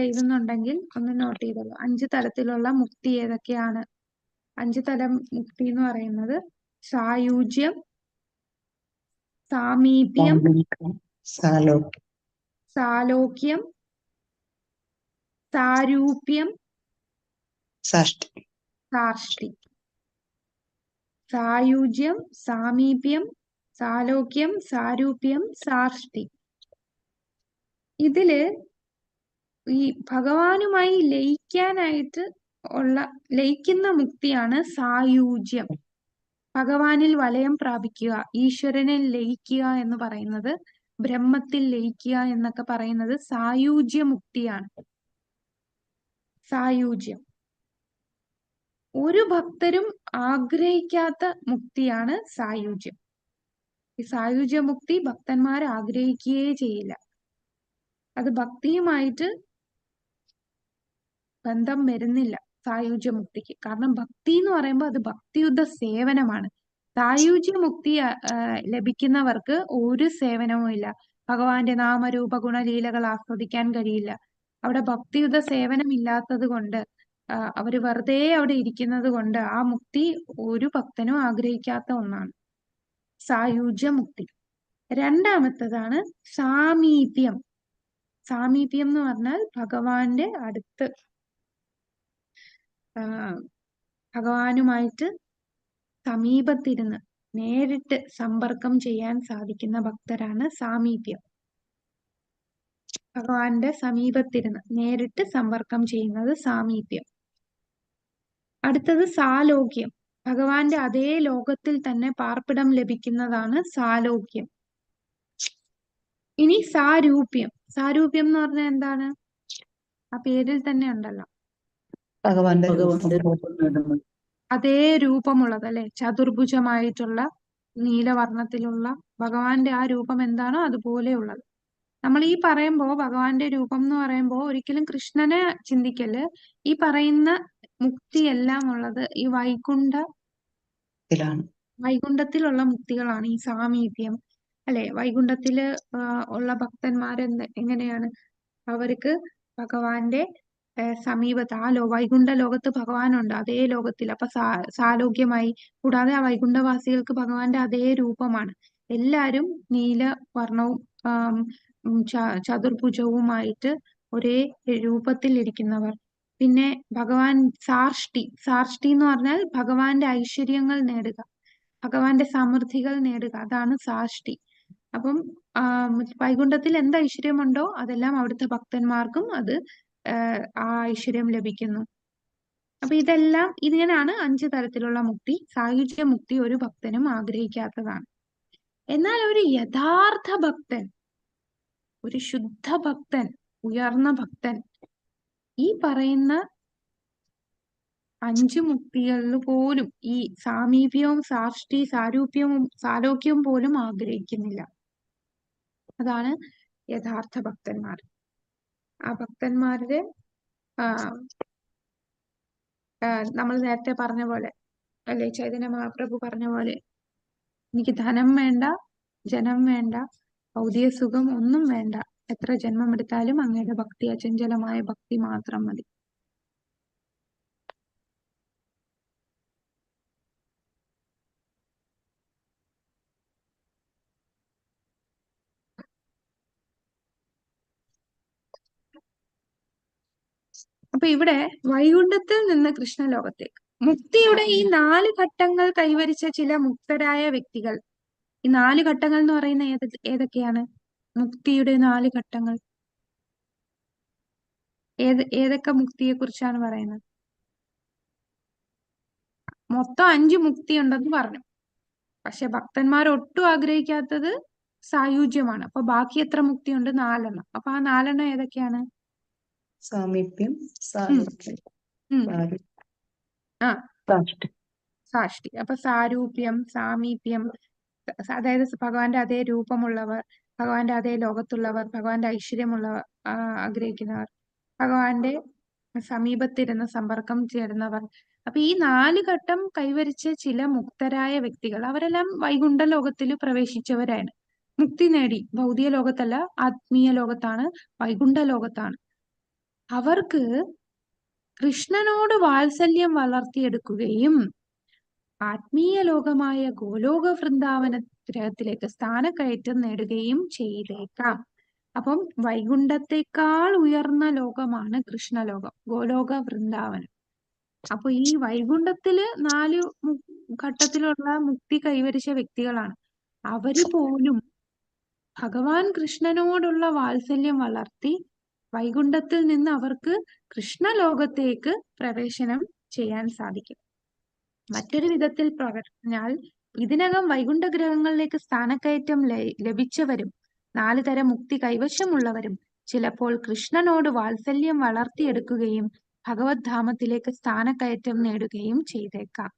എഴുതുന്നുണ്ടെങ്കിൽ ഒന്ന് നോട്ട് ചെയ്തോളൂ. 5 തരത്തിലുള്ള മുക്തി ഏതൊക്കെയാണ്? 5 തരം മുക്തി എന്ന് പറയുന്നത് സായുജ്യം, സാമീപ്യം, സാലോക്യം, സാലോക്യം, സാരൂപ്യം, സാഷ്ടി. സാഷ്ടി. സായുജ്യം, സാമീപ്യം, സാലോക്യം, സാരൂപ്യം, സാഷ്ടി. ഇതില് ഈ ഭഗവാനുമായി ലയിക്കാനായിട്ട് ലയിക്കുന്ന മുക്തിയാണ് സായുജ്യം. ഭഗവാനിൽ വലയം പ്രാപിക്കുക, ഈശ്വരനിൽ ലയിക്കുക എന്ന് പറയുന്നത്, ബ്രഹ്മത്തിൽ ലയിക്കുക എന്നൊക്കെ പറയുന്നത് സായുജ്യ മുക്തിയാണ്. സായുജ്യം ഒരു ഭക്തരും ആഗ്രഹിക്കാത്ത മുക്തിയാണ് സായുജ്യം. ഈ സായുജ്യ മുക്തി ഭക്തന്മാർ ആഗ്രഹിക്കുകയേ ചെയ്യില്ല. അത് ഭക്തിയുമായിട്ട് ബന്ധം വരുന്നില്ല സായുജ്യ മുക്തിക്ക്. കാരണം ഭക്തി എന്ന് പറയുമ്പോൾ അത് ഭക്തിയുദ്ധ സേവനമാണ്. സായുജ്യ മുക്തി ലഭിക്കുന്നവർക്ക് ഒരു സേവനവും ഇല്ല. ഭഗവാന്റെ നാമരൂപ ഗുണലീലകൾ ആസ്വദിക്കാൻ കഴിയില്ല. അവിടെ ഭക്തിയുദ്ധ സേവനം ഇല്ലാത്തത് കൊണ്ട്, അവര് വെറുതെ അവിടെ ഇരിക്കുന്നത് കൊണ്ട് ആ മുക്തി ഒരു ഭക്തനും ആഗ്രഹിക്കാത്ത ഒന്നാണ് സായുജ്യ മുക്തി. രണ്ടാമത്തതാണ് സാമീപ്യം. സാമീപ്യം എന്ന് പറഞ്ഞാൽ ഭഗവാന്റെ അടുത്ത്, ഭഗവാനുമായിട്ട് സമീപത്തിരുന്ന് നേരിട്ട് സമ്പർക്കം ചെയ്യാൻ സാധിക്കുന്ന ഭക്തരാണ് സാമീപ്യം. ഭഗവാന്റെ സമീപത്തിരുന്ന് നേരിട്ട് സമ്പർക്കം ചെയ്യുന്നത് സാമീപ്യം. അടുത്തത് സാലോക്യം. ഭഗവാന്റെ അതേ ലോകത്തിൽ തന്നെ പാർപ്പിടം ലഭിക്കുന്നതാണ് സാലോക്യം. ഇനി സാരൂപ്യം. സാരൂപ്യം എന്ന് പറഞ്ഞാൽ എന്താണ്? ആ പേരിൽ തന്നെ ഉണ്ടല്ലോ, ഭഗവാന്റെ ഭഗവാന്റെ രൂപം. രൂപം നേടുന്നത്. അതേ രൂപമുള്ളത് അല്ലെ, ചതുർഭുജമായിട്ടുള്ള നീലവർണ്ണത്തിലുള്ള ഭഗവാന്റെ ആ രൂപം എന്താണോ അതുപോലെയുള്ളത്. നമ്മൾ ഈ പറയുമ്പോ ഭഗവാന്റെ രൂപം എന്ന് പറയുമ്പോ ഒരിക്കലും കൃഷ്ണനെ ചിന്തിക്കല്. ഈ പറയുന്ന മുക്തിയെല്ലാം ഉള്ളത് ഈ വൈകുണ്ഠത്തിലുള്ള മുക്തികളാണ്. ഈ സാമീപ്യം അല്ലെ, വൈകുണ്ഠത്തില് ഉള്ള ഭക്തന്മാരെന്ന് എങ്ങനെയാണ്? അവർക്ക് ഭഗവാന്റെ സമീപത്ത് ആ വൈകുണ്ഠ ലോകത്ത് ഭഗവാനുണ്ട്, അതേ ലോകത്തിൽ. അപ്പൊ സാലോക്യമായി. കൂടാതെ ആ വൈകുണ്ഠവാസികൾക്ക് ഭഗവാന്റെ അതേ രൂപമാണ്. എല്ലാരും നീല വർണ്ണവും ചതുർഭുജവുമായിട്ട് ഒരേ രൂപത്തിൽ ഇരിക്കുന്നവർ. പിന്നെ ഭഗവാൻ സാർഷ്ടി. സാർഷ്ടി എന്ന് പറഞ്ഞാൽ ഭഗവാന്റെ ഐശ്വര്യങ്ങൾ നേടുക, ഭഗവാന്റെ സമൃദ്ധികൾ നേടുക, അതാണ് സാഷ്ടി. അപ്പം വൈകുണ്ഠത്തിൽ എന്ത് ഐശ്വര്യമുണ്ടോ അതെല്ലാം അവിടുത്തെ ഭക്തന്മാർക്കും അത് ആ ഐശ്വര്യം ലഭിക്കുന്നു. അപ്പൊ ഇതിനാണ് 5 തരത്തിലുള്ള മുക്തി. സായുജ്യ മുക്തി ഒരു ഭക്തനും ആഗ്രഹിക്കാത്തതാണ്. എന്നാൽ ഒരു യഥാർത്ഥ ഭക്തൻ, ഒരു ശുദ്ധ ഭക്തൻ, ഉയർന്ന ഭക്തൻ ഈ പറയുന്ന 5 മുക്തികളിൽ പോലും, ഈ സാമീപ്യവും സാഷ്ടി സാരൂപ്യവും സാലോക്യവും പോലും ആഗ്രഹിക്കുന്നില്ല. അതാണ് യഥാർത്ഥ ഭക്തന്മാർ. ആ ഭക്തന്മാരുടെ നമ്മൾ നേരത്തെ പറഞ്ഞ പോലെ അല്ലെ, ചൈതന്യ മഹാപ്രഭു പറഞ്ഞ പോലെ, എനിക്ക് ധനം വേണ്ട, ജനം വേണ്ട, ഭൗതിക സുഖം ഒന്നും വേണ്ട, എത്ര ജന്മം എടുത്താലും അങ്ങയുടെ ഭക്തി, അചഞ്ചലമായ ഭക്തി മാത്രം മതി. അപ്പൊ ഇവിടെ വൈകുണ്ഠത്തിൽ നിന്ന് കൃഷ്ണലോകത്തേക്ക് മുക്തിയുടെ ഈ 4 ഘട്ടങ്ങൾ കൈവരിച്ച ചില മുക്തരായ വ്യക്തികൾ. ഈ 4 ഘട്ടങ്ങൾ എന്ന് പറയുന്ന ഏതൊക്കെയാണ്? മുക്തിയുടെ 4 ഘട്ടങ്ങൾ ഏതൊക്കെ മുക്തിയെ കുറിച്ചാണ് പറയുന്നത്? മൊത്തം 5 മുക്തി ഉണ്ടെന്ന് പറഞ്ഞു. പക്ഷെ ഭക്തന്മാർ ഒട്ടും ആഗ്രഹിക്കാത്തത് സായുജ്യമാണ്. അപ്പൊ ബാക്കി എത്ര മുക്തിയുണ്ട്? 4 അപ്പൊ ആ 4 ഏതൊക്കെയാണ്? സാമീപ്യം, സാരൂപ്യം, ഉം. ആ സാഷ്ടി. സാഷ്ടി. അപ്പൊ സാരൂപ്യം, സാമീപ്യം, അതായത് ഭഗവാന്റെ അതേ രൂപമുള്ളവർ, ഭഗവാന്റെ അതേ ലോകത്തുള്ളവർ, ഭഗവാന്റെ ഐശ്വര്യമുള്ളവർ ആഗ്രഹിക്കുന്നവർ, ഭഗവാന്റെ സമീപത്തിരുന്ന് സമ്പർക്കം ചേരുന്നവർ. അപ്പൊ ഈ 4 ഘട്ടം കൈവരിച്ച ചില മുക്തരായ വ്യക്തികൾ അവരെല്ലാം വൈകുണ്ഠ ലോകത്തിൽ പ്രവേശിച്ചവരാണ്. മുക്തി നേടി. ഭൗതിക ലോകത്തല്ല, ആത്മീയ ലോകത്താണ്, വൈകുണ്ഠ ലോകത്താണ്. അവർക്ക് കൃഷ്ണനോട് വാത്സല്യം വളർത്തിയെടുക്കുകയും ആത്മീയ ലോകമായ ഗോലോക വൃന്ദാവന ഗ്രഹത്തിലേക്ക് സ്ഥാനക്കയറ്റം നേടുകയും ചെയ്തേക്കാം. അപ്പം വൈകുണ്ഠത്തെക്കാൾ ഉയർന്ന ലോകമാണ് കൃഷ്ണലോകം, ഗോലോക വൃന്ദാവനം. അപ്പൊ ഈ വൈകുണ്ഠത്തില് 4 ഘട്ടത്തിലുള്ള മുക്തി കൈവരിച്ച വ്യക്തികളാണ്. അവര് പോലും ഭഗവാൻ കൃഷ്ണനോടുള്ള വാത്സല്യം വളർത്തി വൈകുണ്ഠത്തിൽ നിന്ന് അവർക്ക് കൃഷ്ണലോകത്തേക്ക് പ്രവേശനം ചെയ്യാൻ സാധിക്കും. മറ്റൊരു വിധത്തിൽ പറഞ്ഞാൽ ഇതിനകം വൈകുണ്ഠ ഗ്രഹങ്ങളിലേക്ക് സ്ഥാനക്കയറ്റം ലഭിച്ചവരും 4 തരം മുക്തി കൈവശമുള്ളവരും ചിലപ്പോൾ കൃഷ്ണനോട് വാത്സല്യം വളർത്തിയെടുക്കുകയും ഭഗവത് ധാമത്തിലേക്ക് സ്ഥാനക്കയറ്റം നേടുകയും ചെയ്തേക്കാം.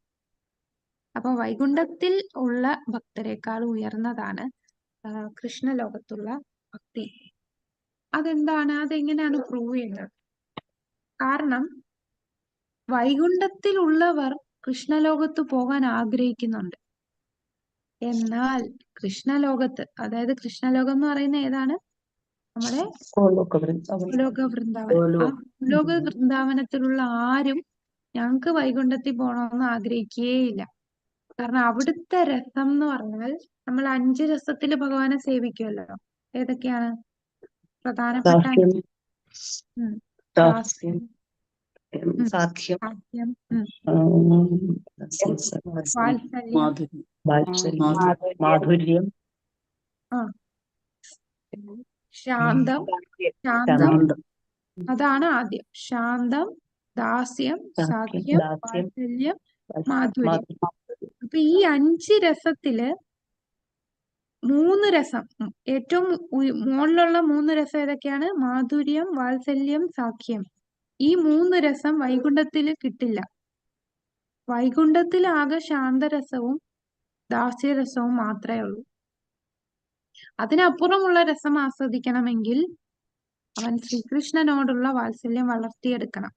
അപ്പൊ വൈകുണ്ഠത്തിൽ ഉള്ള ഭക്തരെക്കാൾ ഉയർന്നതാണ് കൃഷ്ണലോകത്തുള്ള ഭക്തി. അതെന്താണ്? അതെങ്ങനെയാണ് പ്രൂവ് ചെയ്യുന്നത്? കാരണം വൈകുണ്ഠത്തിലുള്ളവർ കൃഷ്ണലോകത്ത് പോകാൻ ആഗ്രഹിക്കുന്നുണ്ട്. എന്നാൽ കൃഷ്ണലോകത്ത്, അതായത് കൃഷ്ണലോകം എന്ന് പറയുന്ന ഏതാണ്? നമ്മുടെ ഗോലോക വൃന്ദാവനം. ഗോലോക വൃന്ദാവനം. ആ ഗോലോക വൃന്ദാവനത്തിലുള്ള ആരും ഞങ്ങക്ക് വൈകുണ്ഠത്തിൽ പോകണമെന്ന് ആഗ്രഹിക്കുകയില്ല. കാരണം അവിടുത്തെ രസം എന്ന് പറഞ്ഞാൽ നമ്മൾ 5 രസത്തില് ഭഗവാനെ സേവിക്കുമല്ലോ. ഏതൊക്കെയാണ് പ്രധാനപ്പെട്ട? ദാസ്യം, ഉം. ദാസ്യം, ഉം. സാഖ്യം, സാഖ്യം, വാത്സല്യം, മാധുര്യം, വാത്സല്യം, മാധുര്യം, ശാന്തം. ശാന്തം, അതാണ് ആദ്യം. ശാന്തം, ദാസ്യം, സാഖ്യം, ദാസ്യം, വാത്സല്യം, മാധുര്യം. മാധുര്യം. അപ്പൊ ഈ 5 രസത്തില് 3 രസം, ഏറ്റവും മുകളിലുള്ള 3 രസം ഏതൊക്കെയാണ്? മാധുര്യം, വാത്സല്യം, സാഖ്യം. ഈ 3 രസം വൈകുണ്ഠത്തില് കിട്ടില്ല. വൈകുണ്ഠത്തിൽ ആകെ ശാന്തരസവും ദാസ്യരസവും മാത്രമേ ഉള്ളൂ. അതിനപ്പുറമുള്ള രസം ആസ്വദിക്കണമെങ്കിൽ അവൻ ശ്രീകൃഷ്ണനോടുള്ള വാത്സല്യം വളർത്തിയെടുക്കണം.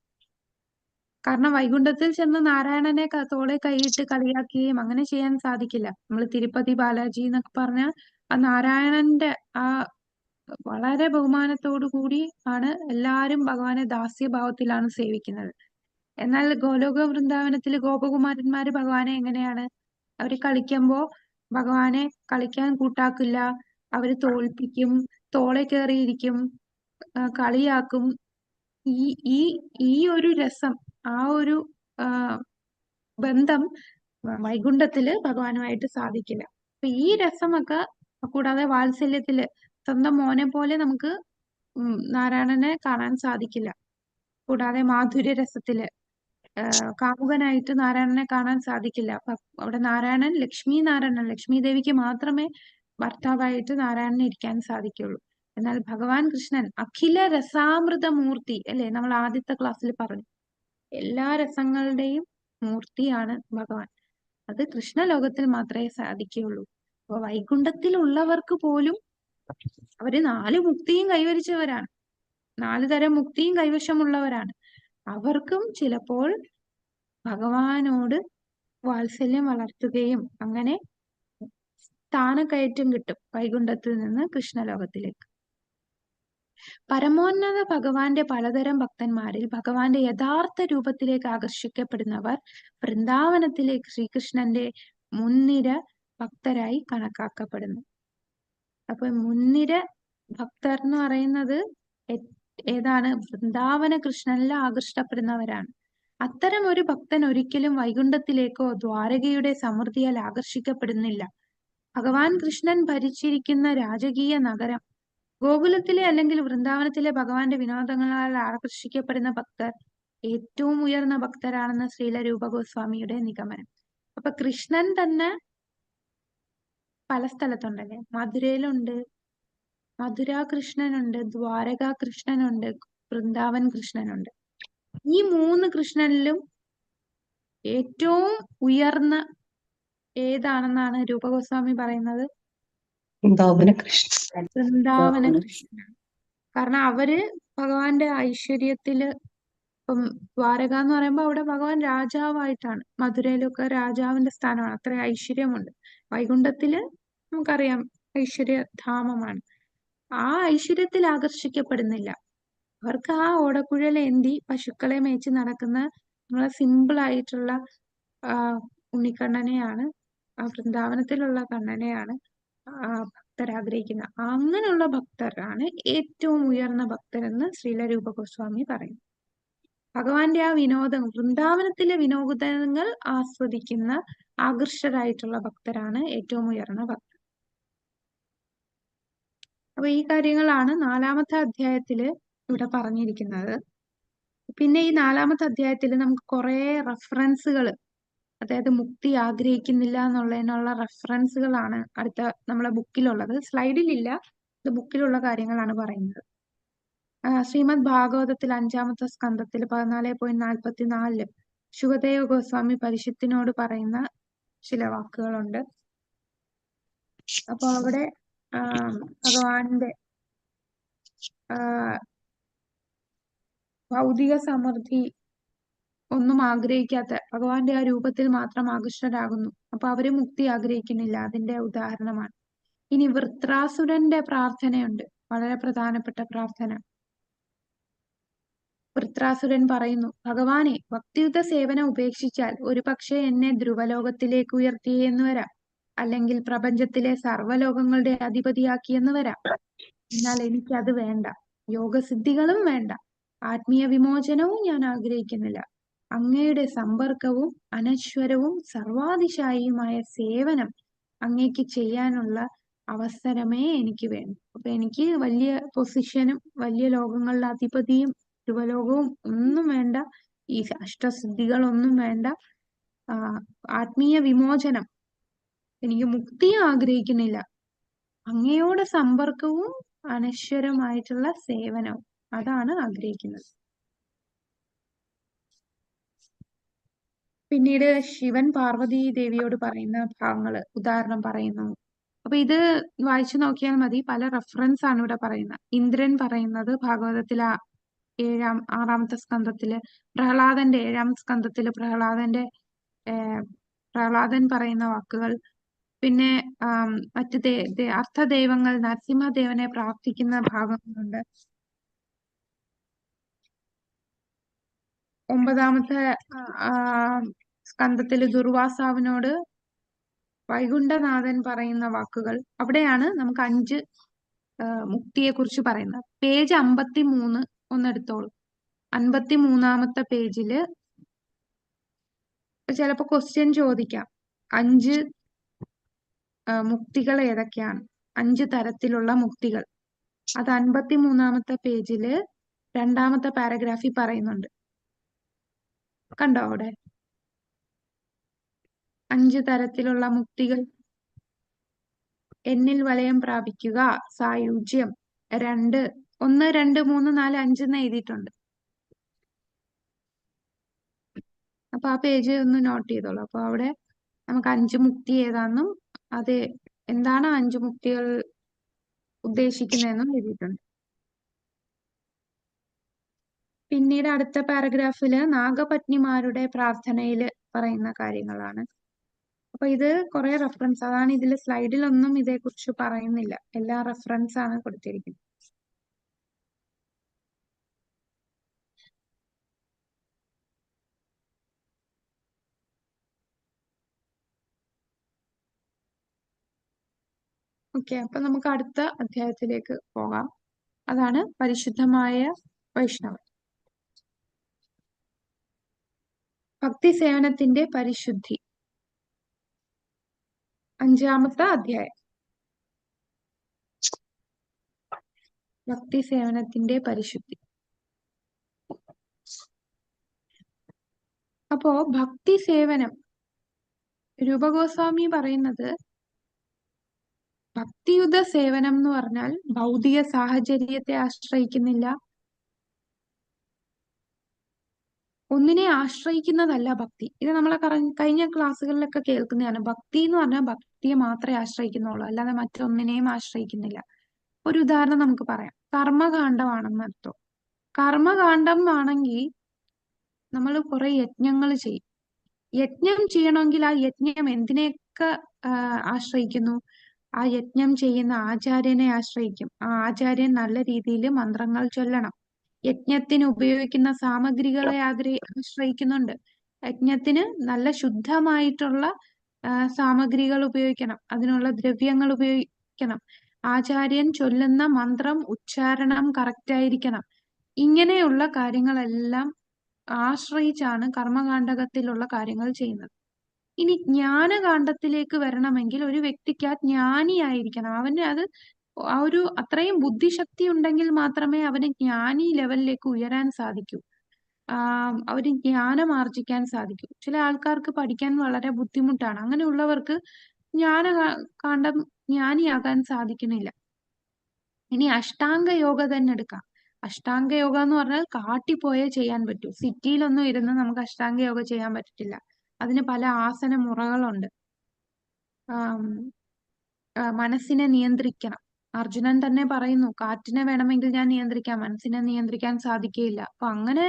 കാരണം വൈകുണ്ഠത്തിൽ ചെന്ന് നാരായണനെ തോളെ കൈയിട്ട് കളിയാക്കുകയും അങ്ങനെ ചെയ്യാൻ സാധിക്കില്ല. നമ്മൾ തിരുപ്പതി ബാലാജി എന്നൊക്കെ പറഞ്ഞാൽ ആ നാരായണന്റെ ആ വളരെ ബഹുമാനത്തോടു കൂടി ആണ് എല്ലാരും ഭഗവാനെ ദാസ്യഭാവത്തിലാണ് സേവിക്കുന്നത്. എന്നാൽ ഗോലോക വൃന്ദാവനത്തില് ഗോപകുമാരന്മാര് ഭഗവാനെ എങ്ങനെയാണ്? അവര് കളിക്കുമ്പോ ഭഗവാനെ കളിക്കാൻ കൂട്ടാക്കില്ല, അവര് തോൽപ്പിക്കും, തോളെ കയറിയിരിക്കും, കളിയാക്കും. ഈ ഈ ഈ ഒരു രസം, ആ ഒരു ബന്ധം വൈകുണ്ഠത്തില് ഭഗവാനുമായിട്ട് സാധിക്കില്ല. അപ്പൊ ഈ രസമൊക്കെ, കൂടാതെ വാത്സല്യത്തില് സ്വന്തം മോനെ പോലെ നമുക്ക് നാരായണനെ കാണാൻ സാധിക്കില്ല. കൂടാതെ മാധുര്യ രസത്തില് കാമുകനായിട്ട് നാരായണനെ കാണാൻ സാധിക്കില്ല. അപ്പൊ അവിടെ നാരായണൻ ലക്ഷ്മി ദേവിക്ക് മാത്രമേ ഭർത്താവായിട്ട് നാരായണന് ഇരിക്കാൻ സാധിക്കുള്ളൂ. എന്നാൽ ഭഗവാൻ കൃഷ്ണൻ അഖില രസാമൃത മൂർത്തി അല്ലെ, നമ്മൾ ആദ്യത്തെ ക്ലാസ്സിൽ പറഞ്ഞു. എല്ലാ രസങ്ങളുടെയും മൂർത്തിയാണ് ഭഗവാൻ. അത് കൃഷ്ണലോകത്തിൽ മാത്രമേ സാധിക്കുകയുള്ളൂ. അപ്പൊ വൈകുണ്ഠത്തിലുള്ളവർക്ക് പോലും അവര് 4 മുക്തിയും കൈവരിച്ചവരാണ്, 4 തരം മുക്തിയും കൈവശമുള്ളവരാണ്. അവർക്കും ചിലപ്പോൾ ഭഗവാനോട് വാത്സല്യം വളർത്തുകയും അങ്ങനെ സ്ഥാനക്കയറ്റം കിട്ടും വൈകുണ്ഠത്തിൽ നിന്ന് കൃഷ്ണലോകത്തിലേക്ക്. പരമോന്നത ഭഗവാന്റെ പലതരം ഭക്തന്മാരിൽ ഭഗവാന്റെ യഥാർത്ഥ രൂപത്തിലേക്ക് ആകർഷിക്കപ്പെടുന്നവർ വൃന്ദാവനത്തിലേക്ക് ശ്രീകൃഷ്ണന്റെ മുൻനിര ഭക്തരായി കണക്കാക്കപ്പെടുന്നു. അപ്പൊ മുൻനിര ഭക്തർ എന്ന് പറയുന്നത് ഏതാണ്? വൃന്ദാവന കൃഷ്ണനിൽ ആകർഷിക്കപ്പെടുന്നവരാണ്. അത്തരം ഒരു ഭക്തൻ ഒരിക്കലും വൈകുണ്ഠത്തിലേക്കോ ദ്വാരകയുടെ സമൃദ്ധിയാൽ ആകർഷിക്കപ്പെടുന്നില്ല. ഭഗവാൻ കൃഷ്ണൻ ഭരിച്ചിരിക്കുന്ന രാജകീയ നഗരം, ഗോകുലത്തിലെ അല്ലെങ്കിൽ വൃന്ദാവനത്തിലെ ഭഗവാന്റെ വിനോദങ്ങളാൽ ആകർഷിക്കപ്പെടുന്ന ഭക്തർ ഏറ്റവും ഉയർന്ന ഭക്തരാണെന്ന് ശ്രീല രൂപഗോസ്വാമിയുടെ നിഗമനം. അപ്പൊ കൃഷ്ണൻ തന്നെ പല സ്ഥലത്തുണ്ടല്ലേ. മധുരയിലുണ്ട്, മധുര കൃഷ്ണനുണ്ട്, ദ്വാരക കൃഷ്ണനുണ്ട്, വൃന്ദാവൻ കൃഷ്ണനുണ്ട്. ഈ 3 കൃഷ്ണനിലും ഏറ്റവും ഉയർന്ന ഏതാണെന്നാണ് രൂപഗോസ്വാമി പറയുന്നത്? വൃന്ദാവന കൃഷ്ണൻ. വൃന്ദാവന കൃഷ്ണനാണ്. കാരണം അവര് ഭഗവാന്റെ ഐശ്വര്യത്തില്, ഇപ്പം ദ്വാരക എന്ന് പറയുമ്പോൾ അവിടെ ഭഗവാൻ രാജാവായിട്ടാണ്. മധുരയിലൊക്കെ രാജാവിന്റെ സ്ഥാനമാണ്, അത്ര ഐശ്വര്യമുണ്ട്. വൈകുണ്ഠത്തില് നമുക്കറിയാം ഐശ്വര്യധാമമാണ്. ആ ഐശ്വര്യത്തിൽ ആകർഷിക്കപ്പെടുന്നില്ല. അവർക്ക് ആ ഓടക്കുഴലേന്തി പശുക്കളെ മേച്ച് നടക്കുന്ന നമ്മളെ സിമ്പിൾ ആയിട്ടുള്ള ഉണ്ണിക്കണ്ണനെയാണ്, ആ വൃന്ദാവനത്തിലുള്ള കണ്ണനെയാണ് ഭക്തരാഗ്രഹിക്കുന്നത്. അങ്ങനെയുള്ള ഭക്തരാണ് ഏറ്റവും ഉയർന്ന ഭക്തരെന്ന് ശ്രീല രൂപഗോസ്വാമി പറയും. ഭഗവാന്റെ ആ വിനോദം, വൃന്ദാവനത്തിലെ വിനോദങ്ങൾ ആസ്വദിക്കുന്ന ആകർഷരായിട്ടുള്ള ഭക്തരാണ് ഏറ്റവും ഉയർന്ന ഭക്തർ. അപ്പൊ ഈ കാര്യങ്ങളാണ് 4-ാമത്തെ അധ്യായത്തില് ഇവിടെ പറഞ്ഞിരിക്കുന്നത്. പിന്നെ ഈ 4-ാമത്തെ അധ്യായത്തിൽ നമുക്ക് കുറെ റെഫറൻസുകൾ, അതായത് മുക്തി ആഗ്രഹിക്കുന്നില്ല എന്നുള്ളതിനുള്ള റെഫറൻസുകളാണ് അടുത്ത നമ്മളെ ബുക്കിലുള്ളത്. സ്ലൈഡിലില്ല, ഇത് ബുക്കിലുള്ള കാര്യങ്ങളാണ് പറയുന്നത്. ശ്രീമദ് ഭാഗവതത്തിൽ 5-ാമത്തെ സ്കന്ധത്തിൽ 14.44 ശുകദേവ ഗോസ്വാമി പരിഷത്തിനോട് പറയുന്ന ചില വാക്കുകളുണ്ട്. അപ്പൊ അവിടെ ഭഗവാന്റെ ഭൗതിക സമൃദ്ധി ഒന്നും ആഗ്രഹിക്കാത്ത, ഭഗവാന്റെ ആ രൂപത്തിൽ മാത്രം ആകൃഷ്ടരാകുന്നു. അപ്പൊ അവര് മുക്തി ആഗ്രഹിക്കുന്നില്ല, അതിന്റെ ഉദാഹരണമാണ്. ഇനി വൃത്രാസുരന്റെ പ്രാർത്ഥനയുണ്ട്, വളരെ പ്രധാനപ്പെട്ട പ്രാർത്ഥന. വൃത്രാസുരൻ പറയുന്നു, ഭഗവാനെ, ഭക്തിയുത സേവനം ഉപേക്ഷിച്ചാൽ ഒരു പക്ഷേ എന്നെ ധ്രുവലോകത്തിലേക്ക് ഉയർത്തിയെന്ന് വരാം, അല്ലെങ്കിൽ പ്രപഞ്ചത്തിലെ സർവ്വലോകങ്ങളുടെ അധിപതിയാക്കിയെന്ന് വരാം. എന്നാൽ എനിക്കത് വേണ്ട, യോഗസിദ്ധികളും വേണ്ട, ആത്മീയ വിമോചനവും ഞാൻ ആഗ്രഹിക്കുന്നില്ല. അങ്ങയുടെ സമ്പർക്കവും അനശ്വരവും സർവാതിശായിയുമായ സേവനം അങ്ങേക്ക് ചെയ്യാനുള്ള അവസരമേ എനിക്ക് വേണ്ടു. അപ്പൊ എനിക്ക് വലിയ പൊസിഷനും വലിയ ലോകങ്ങളുടെ അധിപതിയും ധ്രുവലോകവും ഒന്നും വേണ്ട, ഈ അഷ്ടസിദ്ധികളൊന്നും വേണ്ട, ആത്മീയ വിമോചനം, എനിക്ക് മുക്തിയും ആഗ്രഹിക്കുന്നില്ല, അങ്ങയോട് സമ്പർക്കവും അനശ്വരമായിട്ടുള്ള സേവനവും, അതാണ് ആഗ്രഹിക്കുന്നത്. പിന്നീട് ശിവൻ പാർവതി ദേവിയോട് പറയുന്ന ഭാഗങ്ങള് ഉദാഹരണം പറയുന്നു. അപ്പൊ ഇത് വായിച്ചു നോക്കിയാൽ മതി, പല റെഫറൻസ് ആണ് ഇവിടെ പറയുന്നത്. ഇന്ദ്രൻ പറയുന്നത് ഭാഗവതത്തിലെ 6-ാമത്തെ സ്കന്ധത്തില്, പ്രഹ്ലാദന്റെ 7-ാം സ്കന്ധത്തില് പ്രഹ്ലാദൻ പറയുന്ന വാക്കുകൾ. പിന്നെ മറ്റു അർത്ഥദൈവങ്ങൾ നരസിംഹദേവനെ പ്രാർത്ഥിക്കുന്ന ഭാഗങ്ങളുണ്ട്. 9-ാമത്തെ സ്കന്ധത്തില് ദുർവാസാവിനോട് വൈകുണ്ഠനാഥൻ പറയുന്ന വാക്കുകൾ. അവിടെയാണ് നമുക്ക് 5 മുക്തിയെ കുറിച്ച് പറയുന്നത്. പേജ് 53 ഒന്നെടുത്തോളൂ. 53-ാമത്തെ പേജില് ചിലപ്പോ ക്വസ്റ്റ്യൻ ചോദിക്കാം, 5 മുക്തികൾ ഏതൊക്കെയാണ്, 5 തരത്തിലുള്ള മുക്തികൾ. അത് 53-ാമത്തെ പേജില് 2-ാമത്തെ പാരഗ്രാഫിൽ പറയുന്നുണ്ട്. കണ്ടോ അവിടെ? 5 തരത്തിലുള്ള മുക്തികൾ: എന്നിൽ വലയം പ്രാപിക്കുക, സായുജ്യം, 1, 2, 3, 4, 5 എന്ന് എഴുതിയിട്ടുണ്ട്. അപ്പൊ ആ പേജ് ഒന്ന് നോട്ട് ചെയ്തോളൂ. അപ്പൊ അവിടെ നമുക്ക് 5 മുക്തി ഏതാണെന്നും അത് എന്താണ് 5 മുക്തികൾ ഉദ്ദേശിക്കുന്നതെന്നും എഴുതിയിട്ടുണ്ട്. പിന്നീട് അടുത്ത പാരഗ്രാഫില് നാഗപത്നിമാരുടെ പ്രാർത്ഥനയില് പറയുന്ന കാര്യങ്ങളാണ്. അപ്പൊ ഇത് കുറെ റെഫറൻസ്, അതാണ് ഇതില് സ്ലൈഡിലൊന്നും ഇതേക്കുറിച്ച് പറയുന്നില്ല, എല്ലാ റെഫറൻസ് ആണ് കൊടുത്തിരിക്കുന്നത്. ഓക്കെ, അപ്പൊ നമുക്ക് അടുത്ത അധ്യായത്തിലേക്ക് പോകാം. അതാണ് പരിശുദ്ധമായ വൈഷ്ണവം. ഭക്തി സേവനത്തിന്റെ പരിശുദ്ധി, 5-ാമത്തെ അധ്യായം. ഭക്തി സേവനത്തിന്റെ പരിശുദ്ധി. അപ്പോ ഭക്തി സേവനം രൂപഗോസ്വാമി പറയുന്നത് ഭക്തിയുത സേവനം എന്ന് പറഞ്ഞാൽ ഭൗതിക സാഹചര്യത്തെ ആശ്രയിക്കുന്നില്ല, ഒന്നിനെ ആശ്രയിക്കുന്നതല്ല ഭക്തി. ഇത് നമ്മളെ കഴിഞ്ഞ ക്ലാസ്സുകളിലൊക്കെ കേൾക്കുന്നതാണ്. ഭക്തി എന്ന് പറഞ്ഞാൽ ഭക്തിയെ മാത്രമേ ആശ്രയിക്കുന്നുള്ളൂ, അല്ലാതെ മറ്റൊന്നിനെയും ആശ്രയിക്കുന്നില്ല. ഒരു ഉദാഹരണം നമുക്ക് പറയാം. കർമ്മകാണ്ഡമാണെന്ന് അർത്ഥം. കർമ്മകാണ്ഡം ആണെങ്കിൽ നമ്മൾ കുറെ യജ്ഞങ്ങൾ ചെയ്യും. യജ്ഞം ചെയ്യണമെങ്കിൽ ആ യജ്ഞം എന്തിനെയൊക്കെ ആശ്രയിക്കുന്നു? ആ യജ്ഞം ചെയ്യുന്ന ആചാര്യനെ ആശ്രയിക്കും. ആ ആചാര്യൻ നല്ല രീതിയിൽ മന്ത്രങ്ങൾ ചൊല്ലണം. യജ്ഞത്തിന് ഉപയോഗിക്കുന്ന സാമഗ്രികളെ ആശ്രയിക്കുന്നുണ്ട്. യജ്ഞത്തിന് നല്ല ശുദ്ധമായിട്ടുള്ള സാമഗ്രികൾ ഉപയോഗിക്കണം, അതിനുള്ള ദ്രവ്യങ്ങൾ ഉപയോഗിക്കണം, ആചാര്യൻ ചൊല്ലുന്ന മന്ത്രം ഉച്ചാരണം കറക്റ്റ് ആയിരിക്കണം. ഇങ്ങനെയുള്ള കാര്യങ്ങളെല്ലാം ആശ്രയിച്ചാണ് കർമ്മകാണ്ഡകത്തിലുള്ള കാര്യങ്ങൾ ചെയ്യുന്നത്. ഇനി ജ്ഞാനകാണ്ഡത്തിലേക്ക് വരണമെങ്കിൽ ഒരു വ്യക്തിക്ക് ആ ജ്ഞാനിയായിരിക്കണം. അവന് അത് ആ ഒരു അത്രയും ബുദ്ധിശക്തി ഉണ്ടെങ്കിൽ മാത്രമേ അവന് ജ്ഞാനി ലെവലിലേക്ക് ഉയരാൻ സാധിക്കൂ. അവര് ജ്ഞാനം ആർജിക്കാൻ സാധിക്കൂ. ചില ആൾക്കാർക്ക് പഠിക്കാൻ വളരെ ബുദ്ധിമുട്ടാണ്. അങ്ങനെയുള്ളവർക്ക് കാണ്ഡം ജ്ഞാനിയാകാൻ സാധിക്കണില്ല. ഇനി അഷ്ടാംഗ യോഗ തന്നെ എടുക്കാം. അഷ്ടാംഗ യോഗ എന്ന് പറഞ്ഞാൽ കാട്ടിപ്പോയേ ചെയ്യാൻ പറ്റൂ. സിറ്റിയിലൊന്നും ഇരുന്ന് നമുക്ക് അഷ്ടാംഗ യോഗ ചെയ്യാൻ പറ്റത്തില്ല. അതിന് പല ആസന മുറകളുണ്ട്. മനസ്സിനെ നിയന്ത്രിക്കണം. അർജുനൻ തന്നെ പറയുന്നു, കാറ്റിനെ വേണമെങ്കിൽ ഞാൻ നിയന്ത്രിക്കാം, മനസ്സിനെ നിയന്ത്രിക്കാൻ സാധിക്കുകയില്ല. അപ്പൊ അങ്ങനെ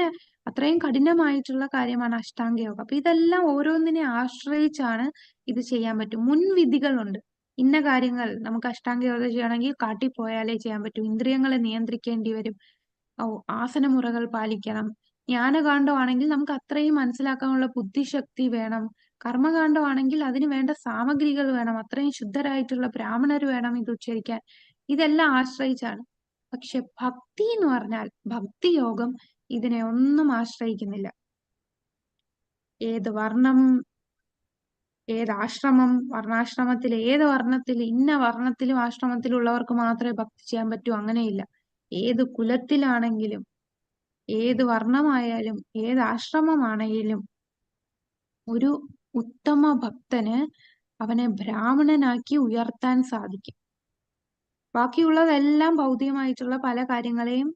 അത്രയും കഠിനമായിട്ടുള്ള കാര്യമാണ് അഷ്ടാംഗ യോഗ. അപ്പൊ ഇതെല്ലാം ഓരോന്നിനെ ആശ്രയിച്ചാണ് ഇത് ചെയ്യാൻ പറ്റും. മുൻവിധികളുണ്ട്. ഇന്ന കാര്യങ്ങൾ നമുക്ക് അഷ്ടാംഗ യോഗ ചെയ്യണമെങ്കിൽ കാട്ടിപ്പോയാലേ ചെയ്യാൻ പറ്റൂ. ഇന്ദ്രിയങ്ങളെ നിയന്ത്രിക്കേണ്ടി വരും. ആസനമുറകൾ പാലിക്കണം. ജ്ഞാനകാണ്ഡമാണെങ്കിൽ നമുക്ക് അത്രയും മനസ്സിലാക്കാനുള്ള ബുദ്ധിശക്തി വേണം. കർമ്മകാണ്ഡമാണെങ്കിൽ അതിന് വേണ്ട സാമഗ്രികൾ വേണം. അത്രയും ശുദ്ധരായിട്ടുള്ള ബ്രാഹ്മണർ വേണം ഇത് ഉച്ചരിക്കാൻ. ഇതെല്ലാം ആശ്രയിച്ചാണ്. പക്ഷെ ഭക്തി എന്ന് പറഞ്ഞാൽ ഭക്തിയോഗം ഇതിനെ ഒന്നും ആശ്രയിക്കുന്നില്ല. ഏത് വർണ്ണം, ഏത് ആശ്രമം, വർണ്ണാശ്രമത്തിൽ ഏത് വർണ്ണത്തിൽ, ഇന്ന വർണ്ണത്തിലും ആശ്രമത്തിലുള്ളവർക്ക് മാത്രമേ ഭക്തി ചെയ്യാൻ പറ്റൂ, അങ്ങനെയില്ല. ഏത് കുലത്തിലാണെങ്കിലും, ഏത് വർണ്ണമായാലും, ഏത് ആശ്രമമാണെങ്കിലും ഒരു ഉത്തമ ഭക്തന് അവനെ ബ്രാഹ്മണനാക്കി ഉയർത്താൻ സാധിക്കും. ബാക്കിയുള്ളതെല്ലാം ഭൗതികമായിട്ടുള്ള പല കാര്യങ്ങളെയും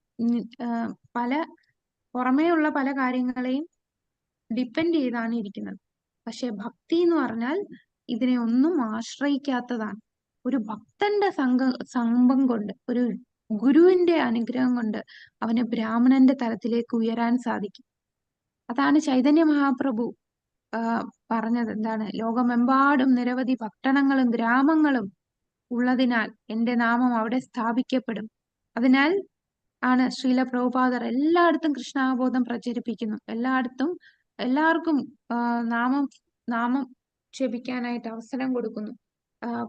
പല പുറമേയുള്ള പല കാര്യങ്ങളെയും ഡിപ്പെൻഡ് ചെയ്താണ് ഇരിക്കുന്നത്. പക്ഷെ ഭക്തി എന്ന് പറഞ്ഞാൽ ഇതിനെ ഒന്നും ആശ്രയിക്കാത്തതാണ്. ഒരു ഭക്തന്റെ സംഘം കൊണ്ട്, ഒരു ഗുരുവിന്റെ അനുഗ്രഹം കൊണ്ട് അവന് ബ്രാഹ്മണന്റെ തലത്തിലേക്ക് ഉയരാൻ സാധിക്കും. അതാണ് ചൈതന്യ മഹാപ്രഭു പറഞ്ഞത്. എന്താണ്? ലോകമെമ്പാടും നിരവധി പട്ടണങ്ങളും ഗ്രാമങ്ങളും ഉള്ളതിനാൽ എന്റെ നാമം അവിടെ സ്ഥാപിക്കപ്പെടും. അതിനാൽ ആണ് ശ്രീല പ്രഭുപാദർ എല്ലായിടത്തും കൃഷ്ണാവബോധം പ്രചരിപ്പിക്കുന്നു. എല്ലാവർക്കും നാമം ജപിക്കാനായിട്ട് അവസരം കൊടുക്കുന്നു.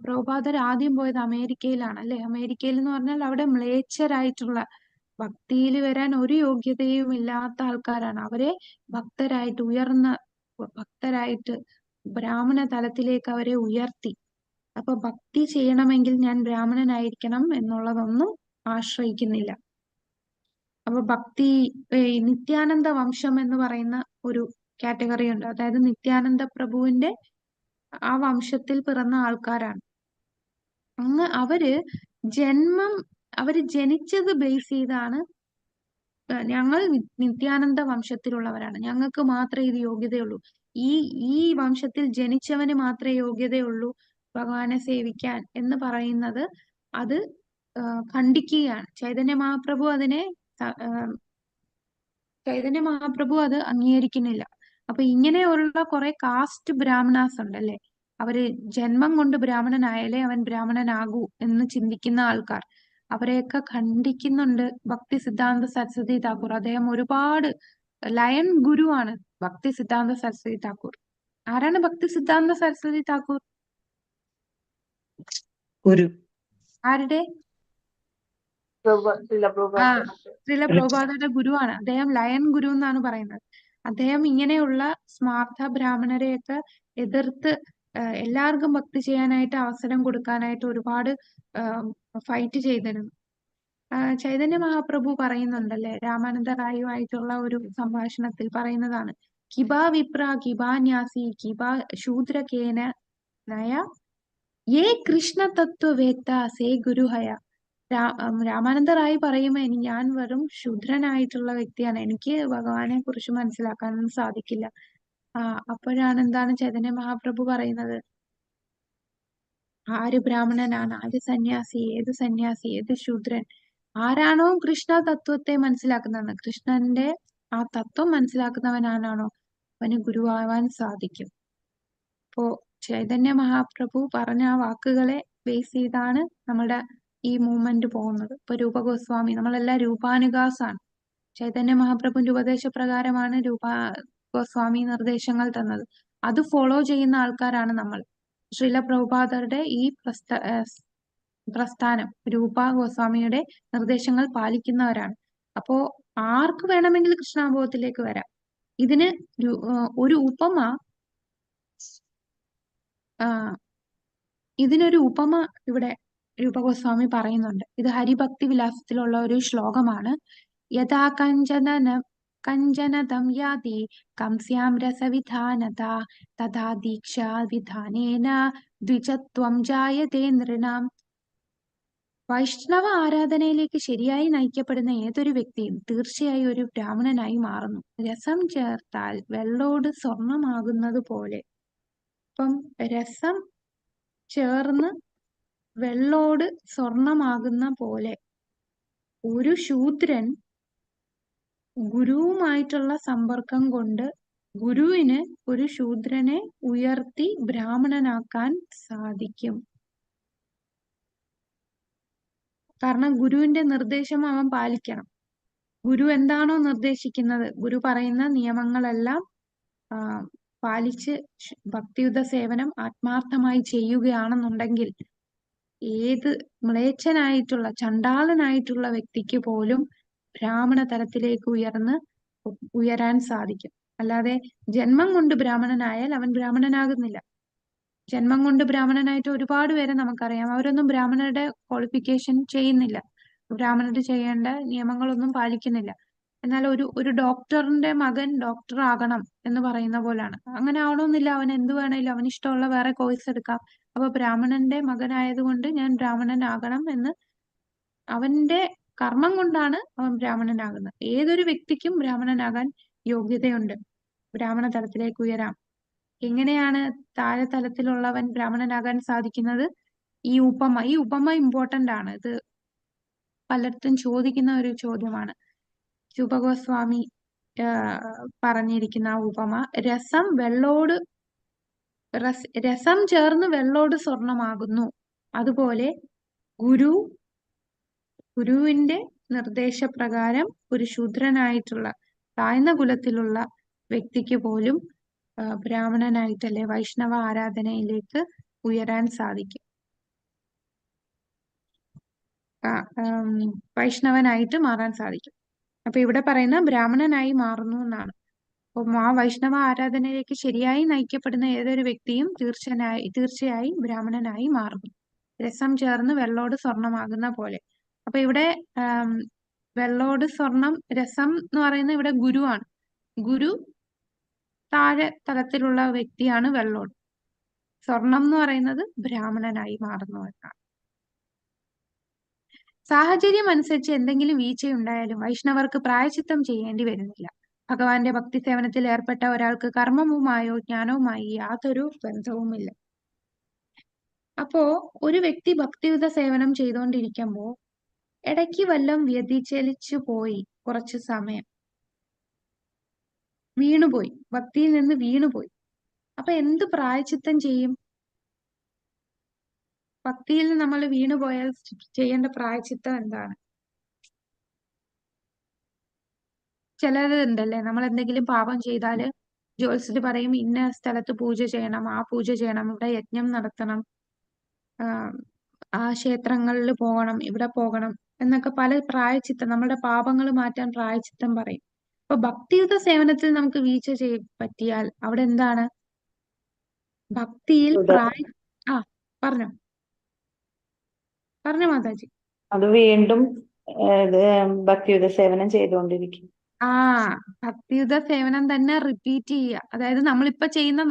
പ്രഭുപാദർ ആദ്യം പോയത് അമേരിക്കയിലാണ്, അല്ലെ? അമേരിക്കയിൽ എന്ന് പറഞ്ഞാൽ അവിടെ മ്ലേച്ഛരായിട്ടുള്ള, ഭക്തിയിൽ വരാൻ ഒരു യോഗ്യതയും ഇല്ലാത്ത ആൾക്കാരാണ്. അവരെ ഭക്തരായിട്ട് ബ്രാഹ്മണ തലത്തിലേക്ക് അവരെ ഉയർത്തി. അപ്പൊ ഭക്തി ചെയ്യണമെങ്കിൽ ഞാൻ ബ്രാഹ്മണനായിരിക്കണം എന്നുള്ളതൊന്നും ആശ്രയിക്കുന്നില്ല. അപ്പൊ ഭക്തി, നിത്യാനന്ദ വംശം എന്ന് പറയുന്ന ഒരു കാറ്റഗറി ഉണ്ട്. അതായത് നിത്യാനന്ദ പ്രഭുവിന്റെ ആ വംശത്തിൽ പിറന്ന ആൾക്കാരാണ്. അവര് ജനിച്ചത് ബേസ് ചെയ്താണ് ഞങ്ങൾ നിത്യാനന്ദ വംശത്തിലുള്ളവരാണ്, ഞങ്ങൾക്ക് മാത്രമേ ഇത് യോഗ്യതയുള്ളൂ, ഈ വംശത്തിൽ ജനിച്ചവന് മാത്രമേ യോഗ്യതയുള്ളൂ ഭഗവാനെ സേവിക്കാൻ എന്ന് പറയുന്നത് അത് ഖണ്ഡിക്കുകയാണ്. ചൈതന്യ മഹാപ്രഭു അത് അംഗീകരിക്കുന്നില്ല. അപ്പൊ ഇങ്ങനെയുള്ള കുറെ കാസ്റ്റ് ബ്രാഹ്മണാസ് ഉണ്ടല്ലേ, അവര് ജന്മം കൊണ്ട് ബ്രാഹ്മണനായാലേ അവൻ ബ്രാഹ്മണനാകൂ എന്ന് ചിന്തിക്കുന്ന ആൾക്കാർ, അവരെയൊക്കെ ഖണ്ഡിക്കുന്നുണ്ട് ഭക്തി സിദ്ധാന്ത സരസ്വതി താക്കൂർ. അദ്ദേഹം ഒരുപാട് ലയൺ ഗുരുവാണ് ഭക്തി സിദ്ധാന്ത സരസ്വതി താക്കൂർ. ആരാണ് ഭക്തി സിദ്ധാന്ത സരസ്വതി താക്കൂർ? ഗുരു ആരുടെ? ശ്രീല പ്രഭുപാദരുടെ ഗുരുവാണ് അദ്ദേഹം. ലയൺ ഗുരു എന്നാണ് പറയുന്നത്. അദ്ദേഹം ഇങ്ങനെയുള്ള സ്മാർത്ഥ ബ്രാഹ്മണരെയൊക്കെ എതിർത്ത് എല്ലാവർക്കും ഭക്തി ചെയ്യാനായിട്ട് അവസരം കൊടുക്കാനായിട്ട് ഒരുപാട് ഫൈറ്റ് ചെയ്തിരുന്നു. ചൈതന്യ മഹാപ്രഭു പറയുന്നുണ്ടല്ലേ, രാമാനന്ദ റായുമായിട്ടുള്ള ഒരു സംഭാഷണത്തിൽ പറയുന്നതാണ്, കിബാ വിപ്ര കിബാന്യാസി കിബാ ശൂദ്രകേന നയ യേ കൃഷ്ണ തത്വവേത്ത സേ ഗുരുഹയ. രാമാനന്ദ റായ് പറയുമ്പോൾ ഞാൻ വെറും ശൂദ്രനായിട്ടുള്ള വ്യക്തിയാണ്, എനിക്ക് ഭഗവാനെ കുറിച്ച് മനസ്സിലാക്കാനൊന്നും സാധിക്കില്ല. അപ്പോഴാണ് എന്താണ് ചൈതന്യ മഹാപ്രഭു പറയുന്നത്, ആര് ബ്രാഹ്മണനാണ്, ആര് സന്യാസി, ഏത് ശൂദ്രൻ, ആരാണോ കൃഷ്ണ തത്വത്തെ മനസ്സിലാക്കുന്നത്, കൃഷ്ണന്റെ ആ തത്വം മനസ്സിലാക്കുന്നവനാണോ അവന് ഗുരുവാവാൻ സാധിക്കും. അപ്പോ ചൈതന്യ മഹാപ്രഭു പറഞ്ഞ ആ വാക്കുകളെ ബേസ് ചെയ്താണ് നമ്മുടെ ഈ മൂവ്മെന്റ് പോകുന്നത്. ഇപ്പൊ രൂപഗോസ്വാമി, നമ്മളെല്ലാം രൂപാനുഗാസാണ്. ചൈതന്യ മഹാപ്രഭുവിന്റെ ഉപദേശപ്രകാരമാണ് ഗോസ്വാമി നിർദ്ദേശങ്ങൾ തന്നത്. അത് ഫോളോ ചെയ്യുന്ന ആൾക്കാരാണ് നമ്മൾ. ശ്രീല പ്രഭുപാദരുടെ ഈ പ്രസ്ഥാനം രൂപ ഗോസ്വാമിയുടെ നിർദ്ദേശങ്ങൾ പാലിക്കുന്നവരാണ്. അപ്പോ ആർക്ക് വേണമെങ്കിൽ കൃഷ്ണാനുഭവത്തിലേക്ക് വരാം. ഇതിന് ഒരു ഉപമ ഇതിനൊരു ഉപമ ഇവിടെ രൂപഗോസ്വാമി പറയുന്നുണ്ട്. ഇത് ഹരിഭക്തി വിലാസത്തിലുള്ള ഒരു ശ്ലോകമാണ്. യഥാ കഞ്ചനതം യാതി കംസ്യാം രസവിധാനത തഥാ ദീക്ഷാ വിധാനേന ദ്വിജത്വം ജായതേ നൃണാം. വൈഷ്ണവ ആരാധനയിലേക്ക് ശരിയായി നയിക്കപ്പെടുന്ന ഏതൊരു വ്യക്തിയും തീർച്ചയായും ഒരു ബ്രാഹ്മണനായി മാറുന്നു. രസം ചേർത്താൽ വെള്ളോട് സ്വർണമാകുന്നത് പോലെ. അപ്പം രസം ചേർന്ന് വെള്ളോട് സ്വർണമാകുന്ന പോലെ ഒരു ശൂദ്രൻ ഗുരുവുമായിട്ടുള്ള സമ്പർക്കം കൊണ്ട് ഗുരുവിന് ഒരു ശൂദ്രനെ ഉയർത്തി ബ്രാഹ്മണനാക്കാൻ സാധിക്കും. കാരണം ഗുരുവിന്റെ നിർദ്ദേശം അവൻ പാലിക്കണം. ഗുരു എന്താണോ നിർദ്ദേശിക്കുന്നത്, ഗുരു പറയുന്ന നിയമങ്ങളെല്ലാം പാലിച്ച് ഭക്തിയുത സേവനം ആത്മാർത്ഥമായി ചെയ്യുകയാണെന്നുണ്ടെങ്കിൽ ഏത് മ്ലേച്ഛനായിട്ടുള്ള ചണ്ടാളനായിട്ടുള്ള വ്യക്തിക്ക് പോലും ബ്രാഹ്മണ തലത്തിലേക്ക് ഉയരാൻ സാധിക്കും. അല്ലാതെ ജന്മം കൊണ്ട് ബ്രാഹ്മണനായാൽ അവൻ ബ്രാഹ്മണനാകുന്നില്ല. ജന്മം കൊണ്ട് ബ്രാഹ്മണനായിട്ട് ഒരുപാട് പേരെ നമുക്കറിയാം. അവരൊന്നും ബ്രാഹ്മണരുടെ ക്വാളിഫിക്കേഷൻ ചെയ്യുന്നില്ല, ബ്രാഹ്മണർ ചെയ്യേണ്ട നിയമങ്ങളൊന്നും പാലിക്കുന്നില്ല. എന്നാൽ ഒരു ഡോക്ടറിന്റെ മകൻ ഡോക്ടർ ആകണം എന്ന് പറയുന്ന പോലാണ്. അങ്ങനെ ആവണമെന്നില്ല, അവൻ എന്ത് വേണേലും അവന് ഇഷ്ടമുള്ള വേറെ കോഴ്സ് എടുക്കാം. അപ്പൊ ബ്രാഹ്മണന്റെ മകനായതുകൊണ്ട് ഞാൻ ബ്രാഹ്മണനാകണം എന്ന് അവന്റെ കർമ്മം കൊണ്ടാണ് അവൻ ബ്രാഹ്മണനാകുന്നത്. ഏതൊരു വ്യക്തിക്കും ബ്രാഹ്മണനാകാൻ യോഗ്യതയുണ്ട്, ബ്രാഹ്മണ തലത്തിലേക്ക് ഉയരാം. എങ്ങനെയാണ് താഴെ തലത്തിലുള്ളവൻ ബ്രാഹ്മണനാകാൻ സാധിക്കുന്നത്? ഈ ഉപമ ഇമ്പോർട്ടന്റ് ആണ്. ഇത് പലർക്കും ചോദിക്കുന്ന ഒരു ചോദ്യമാണ്. രൂപഗോസ്വാമി പറഞ്ഞിരിക്കുന്ന ആ ഉപമ, രസം ചേർന്ന് വെള്ളോട് സ്വർണമാകുന്നു. അതുപോലെ ഗുരുവിന്റെ നിർദ്ദേശപ്രകാരം ഒരു ശൂദ്രനായിട്ടുള്ള താഴ്ന്ന കുലത്തിലുള്ള വ്യക്തിക്ക് പോലും ബ്രാഹ്മണനായിട്ടല്ലേ വൈഷ്ണവ ആരാധനയിലേക്ക് ഉയരാൻ സാധിക്കും, വൈഷ്ണവനായിട്ട് മാറാൻ സാധിക്കും. അപ്പൊ ഇവിടെ പറയുന്ന ബ്രാഹ്മണനായി മാറുന്നു എന്നാണ്. അപ്പം ആ വൈഷ്ണവ ആരാധനയിലേക്ക് ശരിയായി നയിക്കപ്പെടുന്ന ഏതൊരു വ്യക്തിയും തീർച്ചയായും ബ്രാഹ്മണനായി മാറുന്നു. രസം ചേർന്ന് വെള്ളോട് സ്വർണമാകുന്ന പോലെ. അപ്പൊ ഇവിടെ വെള്ളോട് സ്വർണം, രസം എന്ന് പറയുന്നത് ഇവിടെ ഗുരുവാണ്. ഗുരു താഴെ തലത്തിലുള്ള വ്യക്തിയാണ് വെള്ളോട്. സ്വർണം എന്ന് പറയുന്നത് ബ്രാഹ്മണനായി മാറുന്നു എന്നാണ്. സാഹചര്യം അനുസരിച്ച് എന്തെങ്കിലും വീഴ്ചയുണ്ടായാലും വൈഷ്ണവർക്ക് പ്രായശ്ചിത്തം ചെയ്യേണ്ടി വരുന്നില്ല. ഭഗവാന്റെ ഭക്തി സേവനത്തിൽ ഏർപ്പെട്ട ഒരാൾക്ക് കർമ്മവുമായോ ജ്ഞാനവുമായി യാതൊരു ബന്ധവുമില്ല. അപ്പോ ഒരു വ്യക്തി ഭക്തിയുത സേവനം ചെയ്തുകൊണ്ടിരിക്കുമ്പോ ഇടയ്ക്ക് വല്ലതും വ്യതിചലിച്ചു പോയി, കുറച്ചു സമയം വീണുപോയി, ഭക്തിയിൽ നിന്ന് വീണുപോയി, അപ്പൊ എന്ത് പ്രായശ്ചിത്തം ചെയ്യും? ഭക്തിയിൽ നമ്മൾ വീണുപോയാൽ ചെയ്യേണ്ട പ്രായശ്ചിത്തം എന്താണ്? ചിലരുണ്ടല്ലേ, നമ്മൾ എന്തെങ്കിലും പാപം ചെയ്താല് ജ്യോത്സ്യര് പറയും ഇന്ന സ്ഥലത്ത് പൂജ ചെയ്യണം, ആ പൂജ ചെയ്യണം, ഇവിടെ യജ്ഞം നടത്തണം, ആ ക്ഷേത്രങ്ങളിൽ പോകണം, ഇവിടെ പോകണം എന്നൊക്കെ പല പ്രായശ്ചിത്തം, നമ്മുടെ പാപങ്ങൾ മാറ്റാൻ പ്രായശ്ചിത്തം പറയും. അപ്പൊ ഭക്തിയുത സേവനത്തിൽ നമുക്ക് വീഴ്ച പറ്റിയാൽ അവിടെ എന്താണ്? ഭക്തിയിൽ പറഞ്ഞോ മാതാജി. അത് വീണ്ടും ഭക്തിയുത സേവനം ചെയ്തുകൊണ്ടിരിക്കും. ആ ഭക്തിയുത സേവനം തന്നെ റിപ്പീറ്റ് ചെയ്യുക. അതായത് നമ്മളിപ്പോ ചെയ്യുന്ന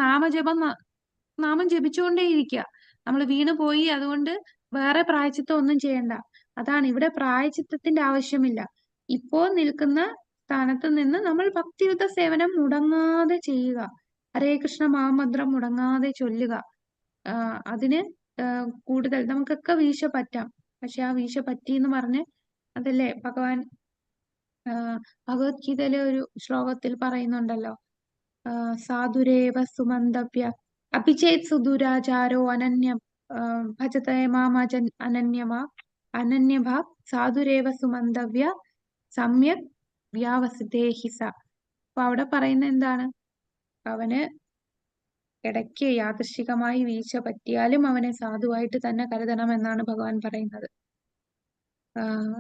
നാമം ജപിച്ചുകൊണ്ടേയിരിക്കുക. നമ്മൾ വീണ് പോയി, അതുകൊണ്ട് വേറെ പ്രായശ്ചിത്തം ഒന്നും ചെയ്യണ്ട. അതാണ് ഇവിടെ പ്രായശ്ചിത്തത്തിന്റെ ആവശ്യമില്ല. ഇപ്പോ നിൽക്കുന്ന സ്ഥാനത്ത് നിന്ന് നമ്മൾ ഭക്തിയുത സേവനം മുടങ്ങാതെ ചെയ്യുക. ഹരേ കൃഷ്ണ മഹാമന്ത്രം മുടങ്ങാതെ ചൊല്ലുക. അതിന് കൂടുതൽ നമുക്കൊക്കെ വീഴ്ച പറ്റാം. പക്ഷെ ആ വീഴ്ച പറ്റി എന്ന് പറഞ്ഞ് അതല്ലേ ഭഗവാൻ ഭഗവത്ഗീതയിലെ ഒരു ശ്ലോകത്തിൽ പറയുന്നുണ്ടല്ലോ, സാധുരേവ സുമന്തവ്യ അപിചേത് സുദുരാചാരോ ഭജതേ മാം അനന്യഭാഗ് സാധുരേവ സുമന്തവ്യ സമ്യക് വ്യാവസിതേഹി സ. അപ്പൊ അവിടെ പറയുന്ന എന്താണ്? അവന് ഇടയ്ക്ക് യാദൃശ്ചികമായി വീഴ്ച പറ്റിയാലും അവനെ സാധുവായിട്ട് തന്നെ കരുതണം എന്നാണ് ഭഗവാൻ പറയുന്നത്.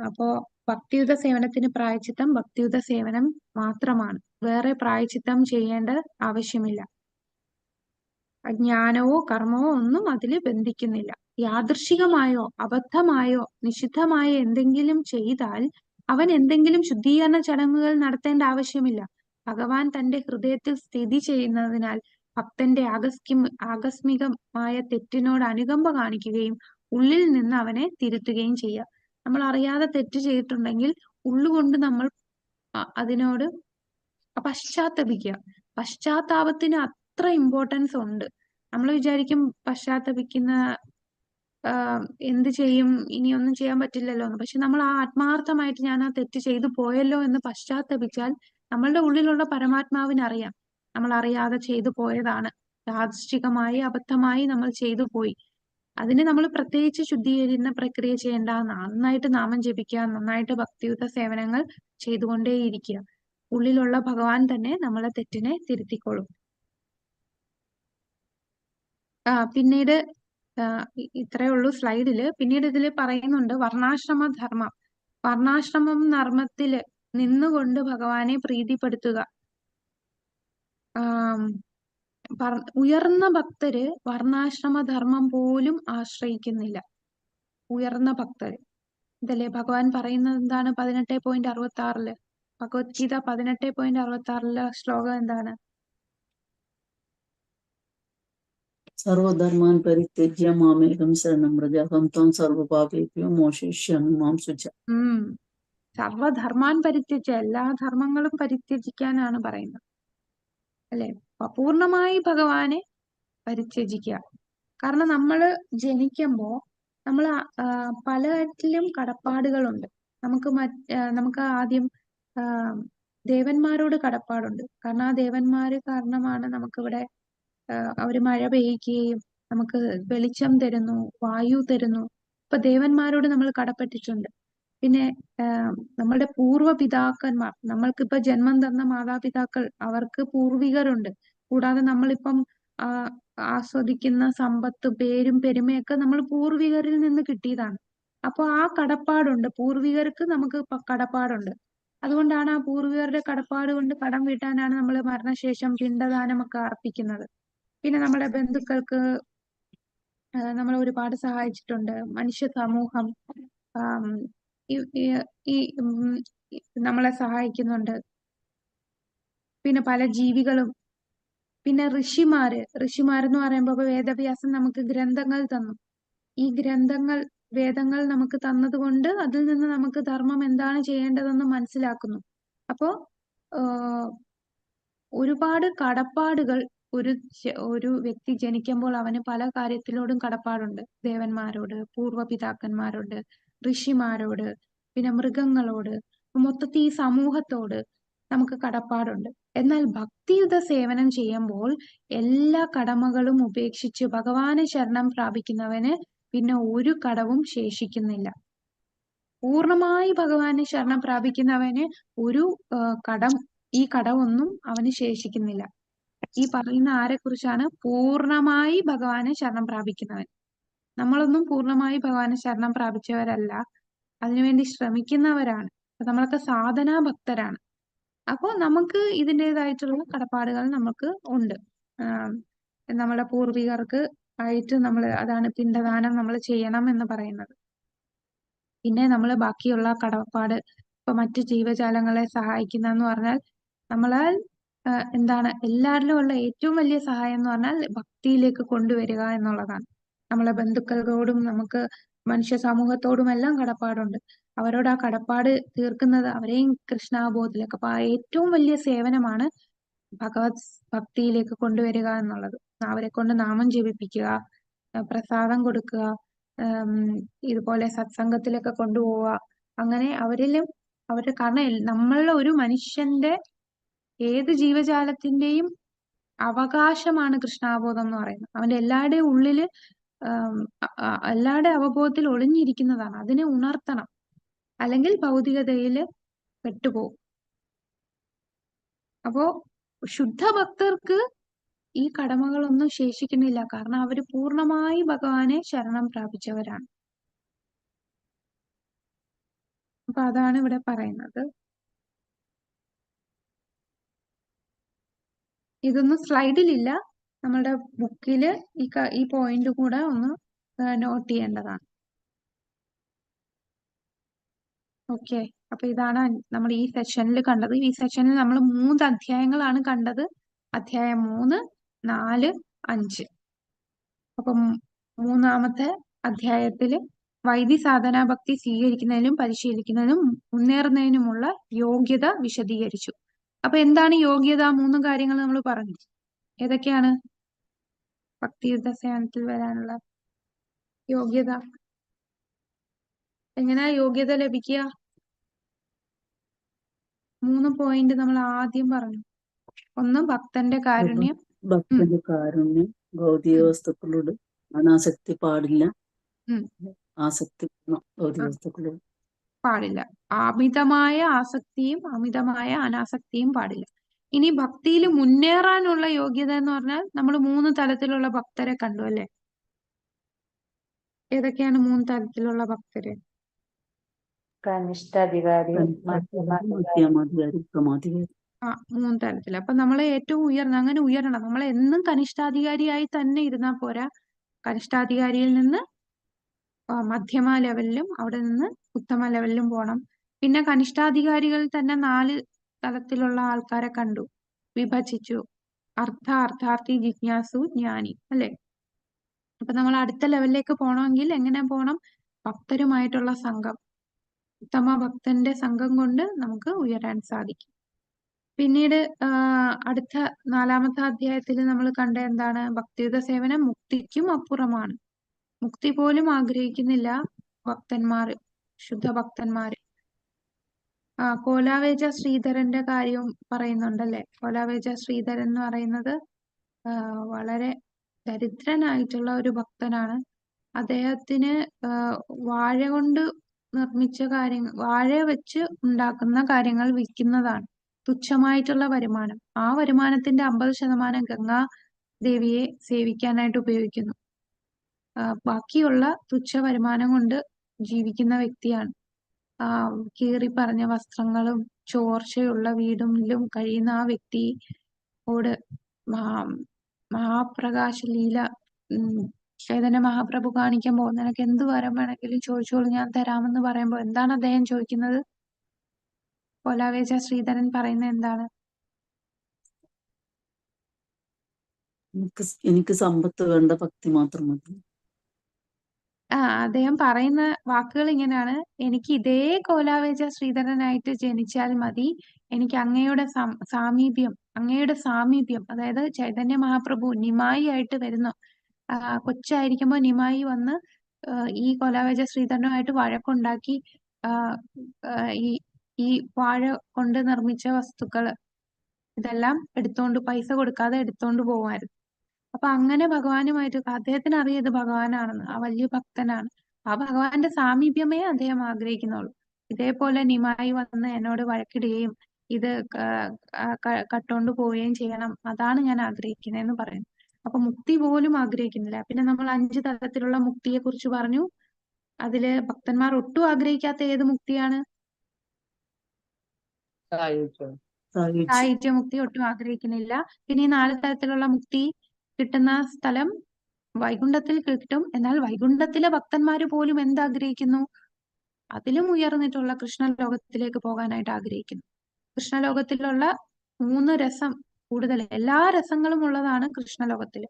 അപ്പോ ഭക്തിയുത സേവനത്തിന് പ്രായശ്ചിത്തം ഭക്തിയുത സേവനം മാത്രമാണ്. വേറെ പ്രായശ്ചിത്തം ചെയ്യേണ്ട ആവശ്യമില്ല. ജ്ഞാനവോ കർമ്മവോ ഒന്നും അതിൽ ബന്ധിക്കുന്നില്ല. യാദൃശ്ചികമായോ അബദ്ധമായോ നിഷിദ്ധമായ എന്തെങ്കിലും ചെയ്താൽ അവൻ എന്തെങ്കിലും ശുദ്ധീകരണ ചടങ്ങുകൾ നടത്തേണ്ട ആവശ്യമില്ല. ഭഗവാൻ തന്റെ ഹൃദയത്തിൽ സ്ഥിതി ചെയ്യുന്നതിനാൽ ഭക്തന്റെ ആകസ്മികമായ തെറ്റിനോട് അനുകമ്പ കാണിക്കുകയും ഉള്ളിൽ നിന്ന് അവനെ തിരുത്തുകയും ചെയ്യുക. നമ്മൾ അറിയാതെ തെറ്റ് ചെയ്തിട്ടുണ്ടെങ്കിൽ ഉള്ളുകൊണ്ട് നമ്മൾ അതിനോട് പശ്ചാത്തപിക്കുക. പശ്ചാത്താപത്തിന് അത്ര ഇമ്പോർട്ടൻസ് ഉണ്ട്. നമ്മൾ വിചാരിക്കും പശ്ചാത്തപിക്കുന്ന എന്ത് ചെയ്യും, ഇനി ഒന്നും ചെയ്യാൻ പറ്റില്ലല്ലോ എന്ന്. പക്ഷെ നമ്മൾ ആത്മാർത്ഥമായിട്ട് ഞാൻ ആ തെറ്റ് ചെയ്തു പോയല്ലോ എന്ന് പശ്ചാത്തപിച്ചാൽ നമ്മളുടെ ഉള്ളിലുള്ള പരമാത്മാവിനറിയാം നമ്മൾ അറിയാതെ ചെയ്തു പോയതാണ്, യാദൃശ്ചികമായി അബദ്ധമായി നമ്മൾ ചെയ്തു പോയി. അതിന് നമ്മൾ പ്രത്യേകിച്ച് ശുദ്ധീകരണ പ്രക്രിയ ചെയ്യേണ്ട. നന്നായിട്ട് നാമം ജപിക്കുക, നന്നായിട്ട് ഭക്തിയുത സേവനങ്ങൾ ചെയ്തുകൊണ്ടേയിരിക്കുക. ഉള്ളിലുള്ള ഭഗവാൻ തന്നെ നമ്മളെ തെറ്റിനെ തിരുത്തിക്കോളും. പിന്നീട് ഇത്രയേ ഉള്ളൂ സ്ലൈഡില്. പിന്നീട് ഇതിൽ പറയുന്നുണ്ട് വർണ്ണാശ്രമ ധർമ്മം. വർണ്ണാശ്രമം ധർമ്മത്തില് നിന്നുകൊണ്ട് ഭഗവാനെ പ്രീതിപ്പെടുത്തുക. ഉയർന്ന ഭക്തര് വർണ്ണാശ്രമ ധർമ്മം പോലും ആശ്രയിക്കുന്നില്ല. ഉയർന്ന ഭക്തര് ഇതല്ലേ ഭഗവാൻ പറയുന്നത് എന്താണ്? 18.66 ഭഗവത്ഗീത 18.66 ശ്ലോകം എന്താണ്? സർവധർമാൻ പരിത്യജ്യ മാമേകം ശരണം വ്രജ അഹം ത്വം സർവപാപേഭ്യോ മോക്ഷിഷ്യാമി മാം ശുച. സർവധർമാൻ പരിത്യജ്യ, എല്ലാ ധർമ്മങ്ങളും പരിത്യജിക്കാനാണ് പറയുന്നത് അല്ലെ? പൂർണ്ണമായി ഭഗവാനെ പരിത്യജിക്കുക. കാരണം നമ്മൾ ജനിക്കുമ്പോ നമ്മൾ പലതിലും കടപ്പാടുകളുണ്ട്. നമുക്ക് ആദ്യം ദേവന്മാരോട് കടപ്പാടുണ്ട്. കാരണം ആ ദേവന്മാര് കാരണമാണ് നമുക്കിവിടെ അവര് മഴ പെയ്യുകയും നമുക്ക് വെളിച്ചം തരുന്നു, വായു തരുന്നു. ഇപ്പൊ ദേവന്മാരോട് നമ്മൾ കടപ്പെട്ടിട്ടുണ്ട്. പിന്നെ നമ്മളുടെ പൂർവ്വപിതാക്കന്മാർ, നമ്മൾക്കിപ്പോ ജന്മം തന്ന മാതാപിതാക്കൾ, അവർക്ക് പൂർവികരുണ്ട്. കൂടാതെ നമ്മളിപ്പം ആസ്വദിക്കുന്ന സമ്പത്ത്, പേരും പെരുമയൊക്കെ നമ്മൾ പൂർവികരിൽ നിന്ന് കിട്ടിയതാണ്. അപ്പൊ ആ കടപ്പാടുണ്ട്, പൂർവികർക്ക് നമുക്ക് കടപ്പാടുണ്ട്. അതുകൊണ്ടാണ് ആ പൂർവികരുടെ കടപ്പാട് കൊണ്ട് കടം വീട്ടാനാണ് നമ്മൾ മരണശേഷം പിണ്ടദാനമൊക്കെ അർപ്പിക്കുന്നത്. പിന്നെ നമ്മുടെ ബന്ധുക്കൾക്ക് നമ്മൾ ഒരുപാട് സഹായിച്ചിട്ടുണ്ട്. മനുഷ്യ സമൂഹം നമ്മളെ സഹായിക്കുന്നുണ്ട്. പിന്നെ പല ജീവികളും, പിന്നെ ഋഷിമാരെന്ന് പറയുമ്പോൾ വേദവ്യാസൻ നമുക്ക് ഗ്രന്ഥങ്ങൾ തന്നു. ഈ വേദങ്ങൾ നമുക്ക് തന്നതുകൊണ്ട് അതിൽ നിന്ന് നമുക്ക് ധർമ്മം എന്താണ് ചെയ്യേണ്ടതെന്ന് മനസ്സിലാക്കുന്നു. അപ്പോ ഒരുപാട് കടപ്പാടുകൾ ഒരു വ്യക്തി ജനിക്കുമ്പോൾ അവന് പല കാര്യത്തിലോടും കടപ്പാടുണ്ട്. ദേവന്മാരോട്, പൂർവ്വപിതാക്കന്മാരോട്, ഋഷിമാരോട്, പിന്നെ മൃഗങ്ങളോട്, മൊത്തത്തിൽ ഈ സമൂഹത്തോട് നമുക്ക് കടപ്പാടുണ്ട്. എന്നാൽ ഭക്തിയുത സേവനം ചെയ്യുമ്പോൾ എല്ലാ കടമകളും ഉപേക്ഷിച്ച് ഭഗവാനെ ശരണം പ്രാപിക്കുന്നവന് പിന്നെ ഒരു കടവും ശേഷിക്കുന്നില്ല. പൂർണ്ണമായി ഭഗവാനെ ശരണം പ്രാപിക്കുന്നവന് ഒരു ഈ കടമൊന്നും അവന് ശേഷിക്കുന്നില്ല. ഈ പറയുന്ന ആരെ കുറിച്ചാണ്? പൂർണ്ണമായി ഭഗവാനെ ശരണം പ്രാപിക്കുന്നവൻ. നമ്മളൊന്നും പൂർണ്ണമായി ഭഗവാനെ ശരണം പ്രാപിച്ചവരല്ല, അതിനുവേണ്ടി ശ്രമിക്കുന്നവരാണ്. നമ്മളൊക്കെ സാധനാ ഭക്തരാണ്. അപ്പോൾ നമുക്ക് ഇതിൻ്റെതായിട്ടുള്ള കടപ്പാടുകൾ നമുക്ക് ഉണ്ട്. നമ്മുടെ പൂർവികർക്ക് ആയിട്ട് അതാണ് പിണ്ടദാനം നമ്മൾ ചെയ്യണം എന്ന് പറയുന്നത്. പിന്നെ നമ്മൾ ബാക്കിയുള്ള കടപ്പാട്, ഇപ്പൊ മറ്റു ജീവജാലങ്ങളെ സഹായിക്കുന്ന എന്ന് പറഞ്ഞാൽ നമ്മളാൽ എന്താണ് എല്ലാവരിലും ഉള്ള ഏറ്റവും വലിയ സഹായം എന്ന് പറഞ്ഞാൽ ഭക്തിയിലേക്ക് കൊണ്ടുവരിക എന്നുള്ളതാണ്. നമ്മളെ ബന്ധുക്കളോടും നമുക്ക് മനുഷ്യ സമൂഹത്തോടും എല്ലാം കടപ്പാടുണ്ട്. അവരോട് ആ കടപ്പാട് തീർക്കുന്നത് അവരെയും കൃഷ്ണാബോധത്തിലേക്ക്. അപ്പൊ ആ ഏറ്റവും വലിയ സേവനമാണ് ഭഗവത് ഭക്തിയിലേക്ക് കൊണ്ടുവരിക എന്നുള്ളത്. അവരെ കൊണ്ട് നാമം ജപിപ്പിക്കുക, പ്രസാദം കൊടുക്കുക, ഇതുപോലെ സത്സംഗത്തിലൊക്കെ കൊണ്ടുപോവുക. അങ്ങനെ അവരിലും കാരണം നമ്മളുടെ ഒരു മനുഷ്യന്റെ ഏത് ജീവജാലത്തിന്റെയും അവകാശമാണ് കൃഷ്ണാബോധം എന്ന് പറയുന്നത്. അവന്റെ എല്ലാവരുടെയും ഉള്ളില് എല്ലാവരുടെ അവബോധത്തിൽ ഒളിഞ്ഞിരിക്കുന്നതാണ്. അതിനെ ഉണർത്തണം, അല്ലെങ്കിൽ ഭൗതികതയില് പെട്ടുപോകും. അപ്പോ ശുദ്ധ ഭക്തർക്ക് ഈ കടമകളൊന്നും ശേഷിക്കുന്നില്ല, കാരണം അവര് പൂർണ്ണമായി ഭഗവാനെ ശരണം പ്രാപിച്ചവരാണ്. അപ്പൊ അതാണ് ഇവിടെ പറയുന്നത്. ഇതൊന്നും സ്ലൈഡിലില്ല, നമ്മളുടെ ബുക്കില് ഈ പോയിന്റ് കൂടെ ഒന്ന് നോട്ട് ചെയ്യേണ്ടതാണ്. ഓക്കെ, അപ്പൊ ഇതാണ് നമ്മൾ ഈ സെഷനിൽ കണ്ടത്. ഈ സെഷനിൽ നമ്മൾ 3 അധ്യായങ്ങളാണ് കണ്ടത്. അധ്യായം 3, 4, 5. അപ്പം 3-ാമത്തെ അധ്യായത്തില് വൈദി സാധനാ ഭക്തി സ്വീകരിക്കുന്നതിനും പരിശീലിക്കുന്നതിനും മുന്നേറുന്നതിനുമുള്ള യോഗ്യത വിശദീകരിച്ചു. അപ്പൊ എന്താണ് യോഗ്യത? 3 കാര്യങ്ങൾ നമ്മൾ പറഞ്ഞു. ഏതൊക്കെയാണ് ഭക്തിയുദ്ധ സേവനത്തിൽ വരാനുള്ള യോഗ്യത? എങ്ങനെയാ യോഗ്യത ലഭിക്കുക? 3 പോയിന്റ് നമ്മൾ ആദ്യം പറഞ്ഞു. ഒന്ന് ഭക്തന്റെ കാരുണ്യം. ഭക്തന്റെ കാരുണ്യം, ഭൗതിക വസ്തുക്കളോട് അനാസക്തി പാടില്ല. ആസക്തി ഭൗതിക വസ്തുക്കളോട് പാടില്ല. അമിതമായ ആസക്തിയും അമിതമായ അനാസക്തിയും പാടില്ല. ഇനി ഭക്തിയിൽ മുന്നേറാനുള്ള യോഗ്യത എന്ന് പറഞ്ഞാൽ നമ്മൾ 3 തലത്തിലുള്ള ഭക്തരെ കണ്ടു അല്ലെ? ഏതൊക്കെയാണ് 3 തലത്തിലുള്ള ഭക്തര്? കനിഷ്ഠാധികാരി, മധ്യമാധികാരി, ക്രമാധികാരി. 3 തലത്തിൽ. അപ്പൊ നമ്മളെ ഏറ്റവും അങ്ങനെ ഉയരണം. നമ്മൾ എന്നും കനിഷ്ഠാധികാരിയായി തന്നെ ഇരുന്നാൽ പോരാ. കനിഷ്ഠാധികാരിയിൽ നിന്ന് മധ്യമ ലെവലിലും അവിടെ നിന്ന് ഉത്തമ ലെവലിലും പോകണം. പിന്നെ കനിഷ്ഠാധികാരികളിൽ തന്നെ 4 തലത്തിലുള്ള ആൾക്കാരെ കണ്ടു, വിഭജിച്ചു. അർത്ഥാർത്ഥി, ജിജ്ഞാസു, ജ്ഞാനി അല്ലെ? അപ്പൊ നമ്മൾ അടുത്ത ലെവലിലേക്ക് പോകണമെങ്കിൽ എങ്ങനെ പോകണം? ഭക്തരുമായിട്ടുള്ള സംഘം, ഉത്തമ ഭക്തന്റെ സംഘം കൊണ്ട് നമുക്ക് ഉയരാൻ സാധിക്കും. പിന്നീട് അടുത്ത 4-ാമത്തെ അധ്യായത്തിൽ നമ്മൾ കണ്ട എന്താണ്? ഭക്തിയുത സേവനം മുക്തിക്കും അപ്പുറമാണ്. മുക്തി പോലും ആഗ്രഹിക്കുന്നില്ല ഭക്തന്മാര്, ശുദ്ധ ഭക്തന്മാര്. കോലാവേജ ശ്രീധരന്റെ കാര്യം പറയുന്നുണ്ടല്ലേ? കോലാവേജ ശ്രീധരൻ എന്ന് പറയുന്നത് വളരെ ദരിദ്രനായിട്ടുള്ള ഒരു ഭക്തനാണ്. അദ്ദേഹത്തിന് വാഴ കൊണ്ട് നിർമ്മിച്ച കാര്യങ്ങൾ, വാഴ വെച്ച് ഉണ്ടാക്കുന്ന കാര്യങ്ങൾ വിൽക്കുന്നതാണ് തുച്ഛമായിട്ടുള്ള വരുമാനം. ആ വരുമാനത്തിന്റെ 50% ഗംഗാ ദേവിയെ സേവിക്കാനായിട്ട് ഉപയോഗിക്കുന്നു. ബാക്കിയുള്ള തുച്ഛ വരുമാനം കൊണ്ട് ജീവിക്കുന്ന വ്യക്തിയാണ്. കീറി പറഞ്ഞ വസ്ത്രങ്ങളും ചോർച്ചയുള്ള വീടിലും കഴിയുന്ന ആ വ്യക്തിയോട് മഹാപ്രകാശ ലീല ചൈതന്യ മഹാപ്രഭു കാണിക്കുമ്പോ നിനക്ക് എന്ത് വരം വേണമെങ്കിലും ചോദിച്ചോളൂ, ഞാൻ തരാമെന്ന് പറയുമ്പോ എന്താണ് അദ്ദേഹം ചോദിക്കുന്നത്? കോലാവേജ ശ്രീധരൻ പറയുന്നത് എന്താണ്? എനിക്ക് സമ്പത്ത് വേണ്ട, ഭക്തി മാത്രം മതി. അദ്ദേഹം പറയുന്ന വാക്കുകൾ ഇങ്ങനെയാണ്: എനിക്ക് ഇതേ കോലാവേജ ശ്രീധരനായിട്ട് ജനിച്ചാൽ മതി, എനിക്ക് അങ്ങയുടെ സാമീപ്യം, അതായത് ചൈതന്യ മഹാപ്രഭു നിമായി ആയിട്ട് വരുന്നു. കൊച്ചായിരിക്കുമ്പോ നിമായി വന്ന് ഈ കോലാവേജ ശ്രീധരനുമായിട്ട് വഴക്കുണ്ടാക്കി ഈ വാഴ കൊണ്ട് നിർമ്മിച്ച വസ്തുക്കള് ഇതെല്ലാം പൈസ കൊടുക്കാതെ എടുത്തോണ്ട് പോകുമായിരുന്നു. അപ്പൊ അങ്ങനെ ഭഗവാനുമായിട്ട് അദ്ദേഹത്തിന് അറിയാം ഇത് ഭഗവാനാണെന്ന്, ആ വലിയ ഭക്തനാണ്. ആ ഭഗവാന്റെ സാമീപ്യമേ അദ്ദേഹം ആഗ്രഹിക്കുന്നുള്ളൂ. ഇതേപോലെ നിമായി വന്ന് എന്നോട് വഴക്കിടുകയും ഇത് കട്ടോണ്ട് പോവുകയും ചെയ്യണം, അതാണ് ഞാൻ ആഗ്രഹിക്കുന്നതെന്ന് പറയുന്നു. അപ്പൊ മുക്തി പോലും ആഗ്രഹിക്കുന്നില്ല. പിന്നെ നമ്മൾ 5 തലത്തിലുള്ള മുക്തിയെ കുറിച്ച് പറഞ്ഞു. അതില് ഭക്തന്മാർ ഒട്ടും ആഗ്രഹിക്കാത്ത ഏത് മുക്തിയാണ്? സായുജ്യ മുക്തി ഒട്ടും ആഗ്രഹിക്കുന്നില്ല. പിന്നെ ഈ 4 തലത്തിലുള്ള മുക്തി കിട്ടുന്ന സ്ഥലം വൈകുണ്ഠത്തിൽ കിട്ടും. എന്നാൽ വൈകുണ്ഠത്തിലെ ഭക്തന്മാര് പോലും എന്താഗ്രഹിക്കുന്നു? അതിലും ഉയർന്നിട്ടുള്ള കൃഷ്ണലോകത്തിലേക്ക് പോകാനായിട്ട് ആഗ്രഹിക്കുന്നു. കൃഷ്ണലോകത്തിലുള്ള 3 രസം കൂടുതൽ, എല്ലാ രസങ്ങളും ഉള്ളതാണ് കൃഷ്ണലോകത്തിൽ.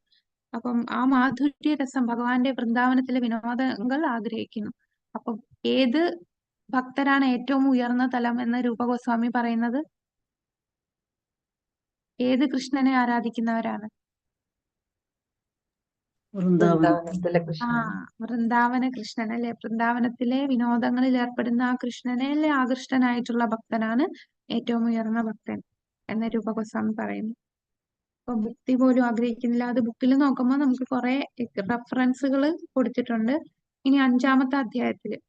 അപ്പം ആ മാധുര്യ രസം, ഭഗവാന്റെ വൃന്ദാവനത്തിലെ വിനോദങ്ങൾ ആഗ്രഹിക്കുന്നു. അപ്പം ഏത് ഭക്തരാണ് ഏറ്റവും ഉയർന്ന തലം എന്ന് രൂപഗോസ്വാമി പറയുന്നത്? ഏത് കൃഷ്ണനെ ആരാധിക്കുന്നവരാണ്? വൃന്ദാവനത്തിലെ ആ, കൃഷ്ണൻ. വൃന്ദാവന കൃഷ്ണൻ അല്ലെ, വൃന്ദാവനത്തിലെ വിനോദങ്ങളിൽ ഏർപ്പെടുന്ന ആ കൃഷ്ണനിലെ ആകൃഷ്ടനായിട്ടുള്ള ഭക്തനാണ് ഏറ്റവും ഉയർന്ന ഭക്തൻ എന്ന് രൂപഗോസ്വാമി പറയുന്നു. അപ്പൊ ഭക്തി പോലും ആഗ്രഹിക്കുന്നില്ല. അത് ബുക്കിൽ നോക്കുമ്പോൾ നമുക്ക് കുറെ റെഫറൻസുകൾ കൊടുത്തിട്ടുണ്ട്. ഇനി 5-ാമത്തെ അധ്യായത്തില്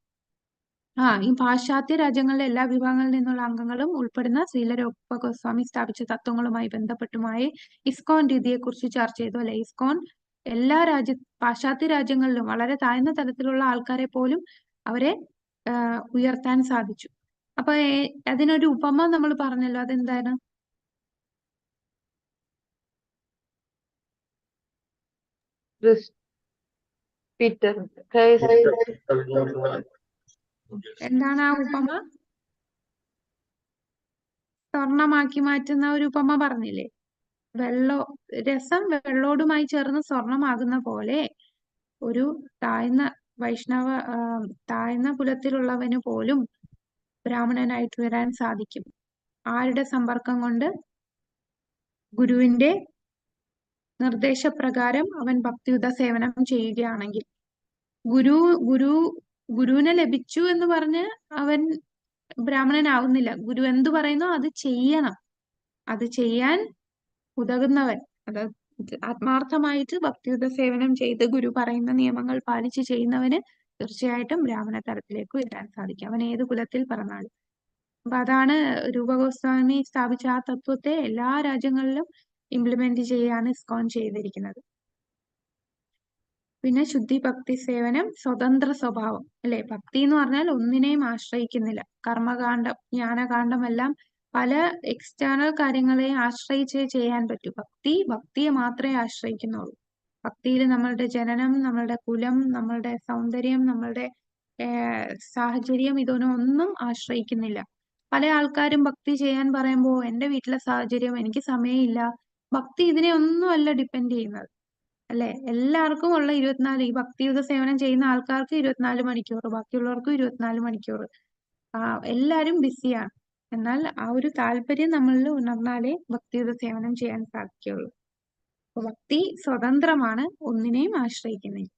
ഈ പാശ്ചാത്യ രാജ്യങ്ങളിലെ എല്ലാ വിഭാഗങ്ങളിൽ നിന്നുള്ള അംഗങ്ങളും ഉൾപ്പെടുന്ന ശ്രീല രൂപഗോസ്വാമി സ്ഥാപിച്ച തത്വങ്ങളുമായി ബന്ധപ്പെട്ടുമായി ഇസ്കോൺ രീതിയെ കുറിച്ച് ചർച്ച ചെയ്തു അല്ലെ. ഇസ്കോൺ എല്ലാ പാശ്ചാത്യ രാജ്യങ്ങളിലും വളരെ താഴ്ന്ന തലത്തിലുള്ള ആൾക്കാരെ പോലും അവരെ ഉയർത്താൻ സാധിച്ചു. അപ്പൊ അതിനൊരു ഉപമ നമ്മൾ പറഞ്ഞല്ലോ, അതെന്താണ്? പീറ്റർ എന്താണ് ആ ഉപമ? സ്വർണമാക്കി മാറ്റുന്ന ഒരു ഉപമ പറഞ്ഞില്ലേ? രസം വെള്ളോടുമായി ചേർന്ന് സ്വർണമാകുന്ന പോലെ ഒരു താഴ്ന്ന താഴ്ന്ന കുലത്തിലുള്ളവന് പോലും ബ്രാഹ്മണനായിട്ട് വരാൻ സാധിക്കും. ആരുടെ സമ്പർക്കം കൊണ്ട്? ഗുരുവിന്റെ നിർദ്ദേശപ്രകാരം അവൻ ഭക്തിയുത സേവനം ചെയ്യുകയാണെങ്കിൽ. ഗുരുവിനെ ലഭിച്ചു എന്ന് പറഞ്ഞ് അവൻ ബ്രാഹ്മണനാവുന്നില്ല. ഗുരു എന്തു പറയുന്നോ അത് ചെയ്യണം. അത് ചെയ്യാൻ ഉതകുന്നവൻ, അത് ആത്മാർത്ഥമായിട്ട് ഭക്തിയുത സേവനം ചെയ്ത് ഗുരു പറയുന്ന നിയമങ്ങൾ പാലിച്ച് ചെയ്യുന്നവന് തീർച്ചയായിട്ടും ബ്രാഹ്മണ തലത്തിലേക്ക് വരാൻ സാധിക്കും, അവൻ ഏത് കുലത്തിൽ പിറന്നാലും. അപ്പൊ അതാണ് രൂപഗോസ്വാമി സ്ഥാപിച്ച ആ തത്വത്തെ എല്ലാ രാജ്യങ്ങളിലും ഇംപ്ലിമെന്റ് ചെയ്യാണ് ഇസ്കോൺ ചെയ്തിരിക്കുന്നത്. പിന്നെ ശുദ്ധി ഭക്തി സേവനം, സ്വതന്ത്ര സ്വഭാവം അല്ലെ. ഭക്തി എന്ന് പറഞ്ഞാൽ ഒന്നിനെയും ആശ്രയിക്കുന്നില്ല. കർമ്മകാന്ഡം, ജ്ഞാനകാന്ഡം എല്ലാം പല എക്സ്റ്റേണൽ കാര്യങ്ങളെയും ആശ്രയിച്ചേ ചെയ്യാൻ പറ്റൂ. ഭക്തിയെ മാത്രമേ ആശ്രയിക്കുന്നുള്ളൂ. ഭക്തിയിൽ നമ്മളുടെ ജനനം, നമ്മളുടെ കുലം, നമ്മളുടെ സൗന്ദര്യം, നമ്മളുടെ സാഹചര്യം ഇതൊന്നും ആശ്രയിക്കുന്നില്ല. പല ആൾക്കാരും ഭക്തി ചെയ്യാൻ പറയുമ്പോൾ എന്റെ വീട്ടിലെ സാഹചര്യം, എനിക്ക് സമയമില്ല. ഭക്തി ഇതിനെ ഒന്നുമല്ല ഡിപ്പെൻഡ് ചെയ്യുന്നത് അല്ലെ. എല്ലാവർക്കും ഉള്ള 24, ഈ ഭക്തിയുത സേവനം ചെയ്യുന്ന ആൾക്കാർക്ക് 24 മണിക്കൂർ, ബാക്കിയുള്ളവർക്കും 24 മണിക്കൂർ. എല്ലാരും ബിസിയാണ്. എന്നാൽ ആ ഒരു താല്പര്യം നമ്മളിൽ ഉണർന്നാലേ ഭക്തിയുത സേവനം ചെയ്യാൻ സാധിക്കുകയുള്ളൂ. അപ്പൊ ഭക്തി സ്വതന്ത്രമാണ്, ഒന്നിനെയും ആശ്രയിക്കുന്നില്ല.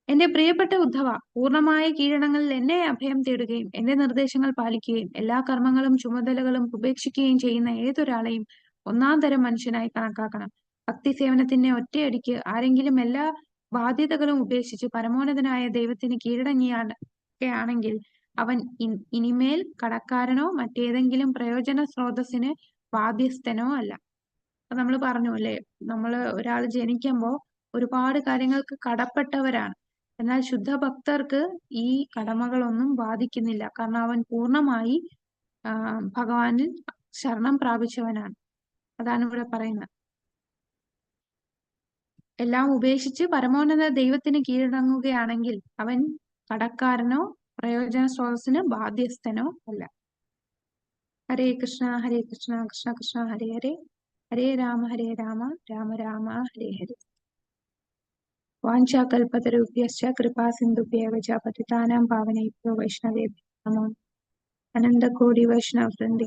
എന്റെ പ്രിയപ്പെട്ട ഉദ്ധവ, പൂർണ്ണമായ കീഴടങ്ങളിൽ എന്നെ അഭയം തേടുകയും എന്റെ നിർദ്ദേശങ്ങൾ പാലിക്കുകയും എല്ലാ കർമ്മങ്ങളും ചുമതലകളും ഉപേക്ഷിക്കുകയും ചെയ്യുന്ന ഏതൊരാളെയും 1-ാം തരം മനുഷ്യനായി കണക്കാക്കണം. ഭക്തി സേവനത്തിന്റെ ഒറ്റയടിക്ക് ആരെങ്കിലും എല്ലാ ബാധ്യതകളും ഉപേക്ഷിച്ച് പരമോന്നതനായ ദൈവത്തിന് കീഴടങ്ങിയാണെങ്കിൽ അവൻ ഇനിമേൽ കടക്കാരനോ മറ്റേതെങ്കിലും പ്രയോജന സ്രോതസ്സിന് ബാധ്യസ്ഥനോ അല്ല. അപ്പൊ നമ്മൾ പറഞ്ഞു അല്ലെ, ഒരാൾ ജനിക്കുമ്പോ ഒരുപാട് കാര്യങ്ങൾക്ക് കടപ്പെട്ടവരാണ്. എന്നാൽ ശുദ്ധ ഭക്തർക്ക് ഈ കടമകളൊന്നും ബാധിക്കുന്നില്ല. കാരണം അവൻ പൂർണ്ണമായി ഭഗവാനിൽ ശരണം പ്രാപിച്ചവനാണ്. അതാണ് ഇവിടെ പറയുന്നത്. എല്ലാം ഉപേക്ഷിച്ച് പരമോന്നത ദൈവത്തിന് കീഴടങ്ങുകയാണെങ്കിൽ അവൻ കടക്കാരനോ പ്രയോജന സ്രോതസ്സിന് ബാധ്യസ്ഥനോ അല്ല. ഹരേ കൃഷ്ണ കൃഷ്ണ കൃഷ്ണ ഹരേ ഹരേ, ഹരേ രാമ രാമ രാമ ഹരേ ഹരേ. വാഞ്ചാകൽപതരുഭ്യശ്ച കൃപാ സിന്ധുഭ്യേവ ച പതിതാനാം പാവനേഭ്യോ വൈഷ്ണവേഭ്യോ നമോ. അനന്തകോടി വൈഷ്ണവ വൃന്ദേ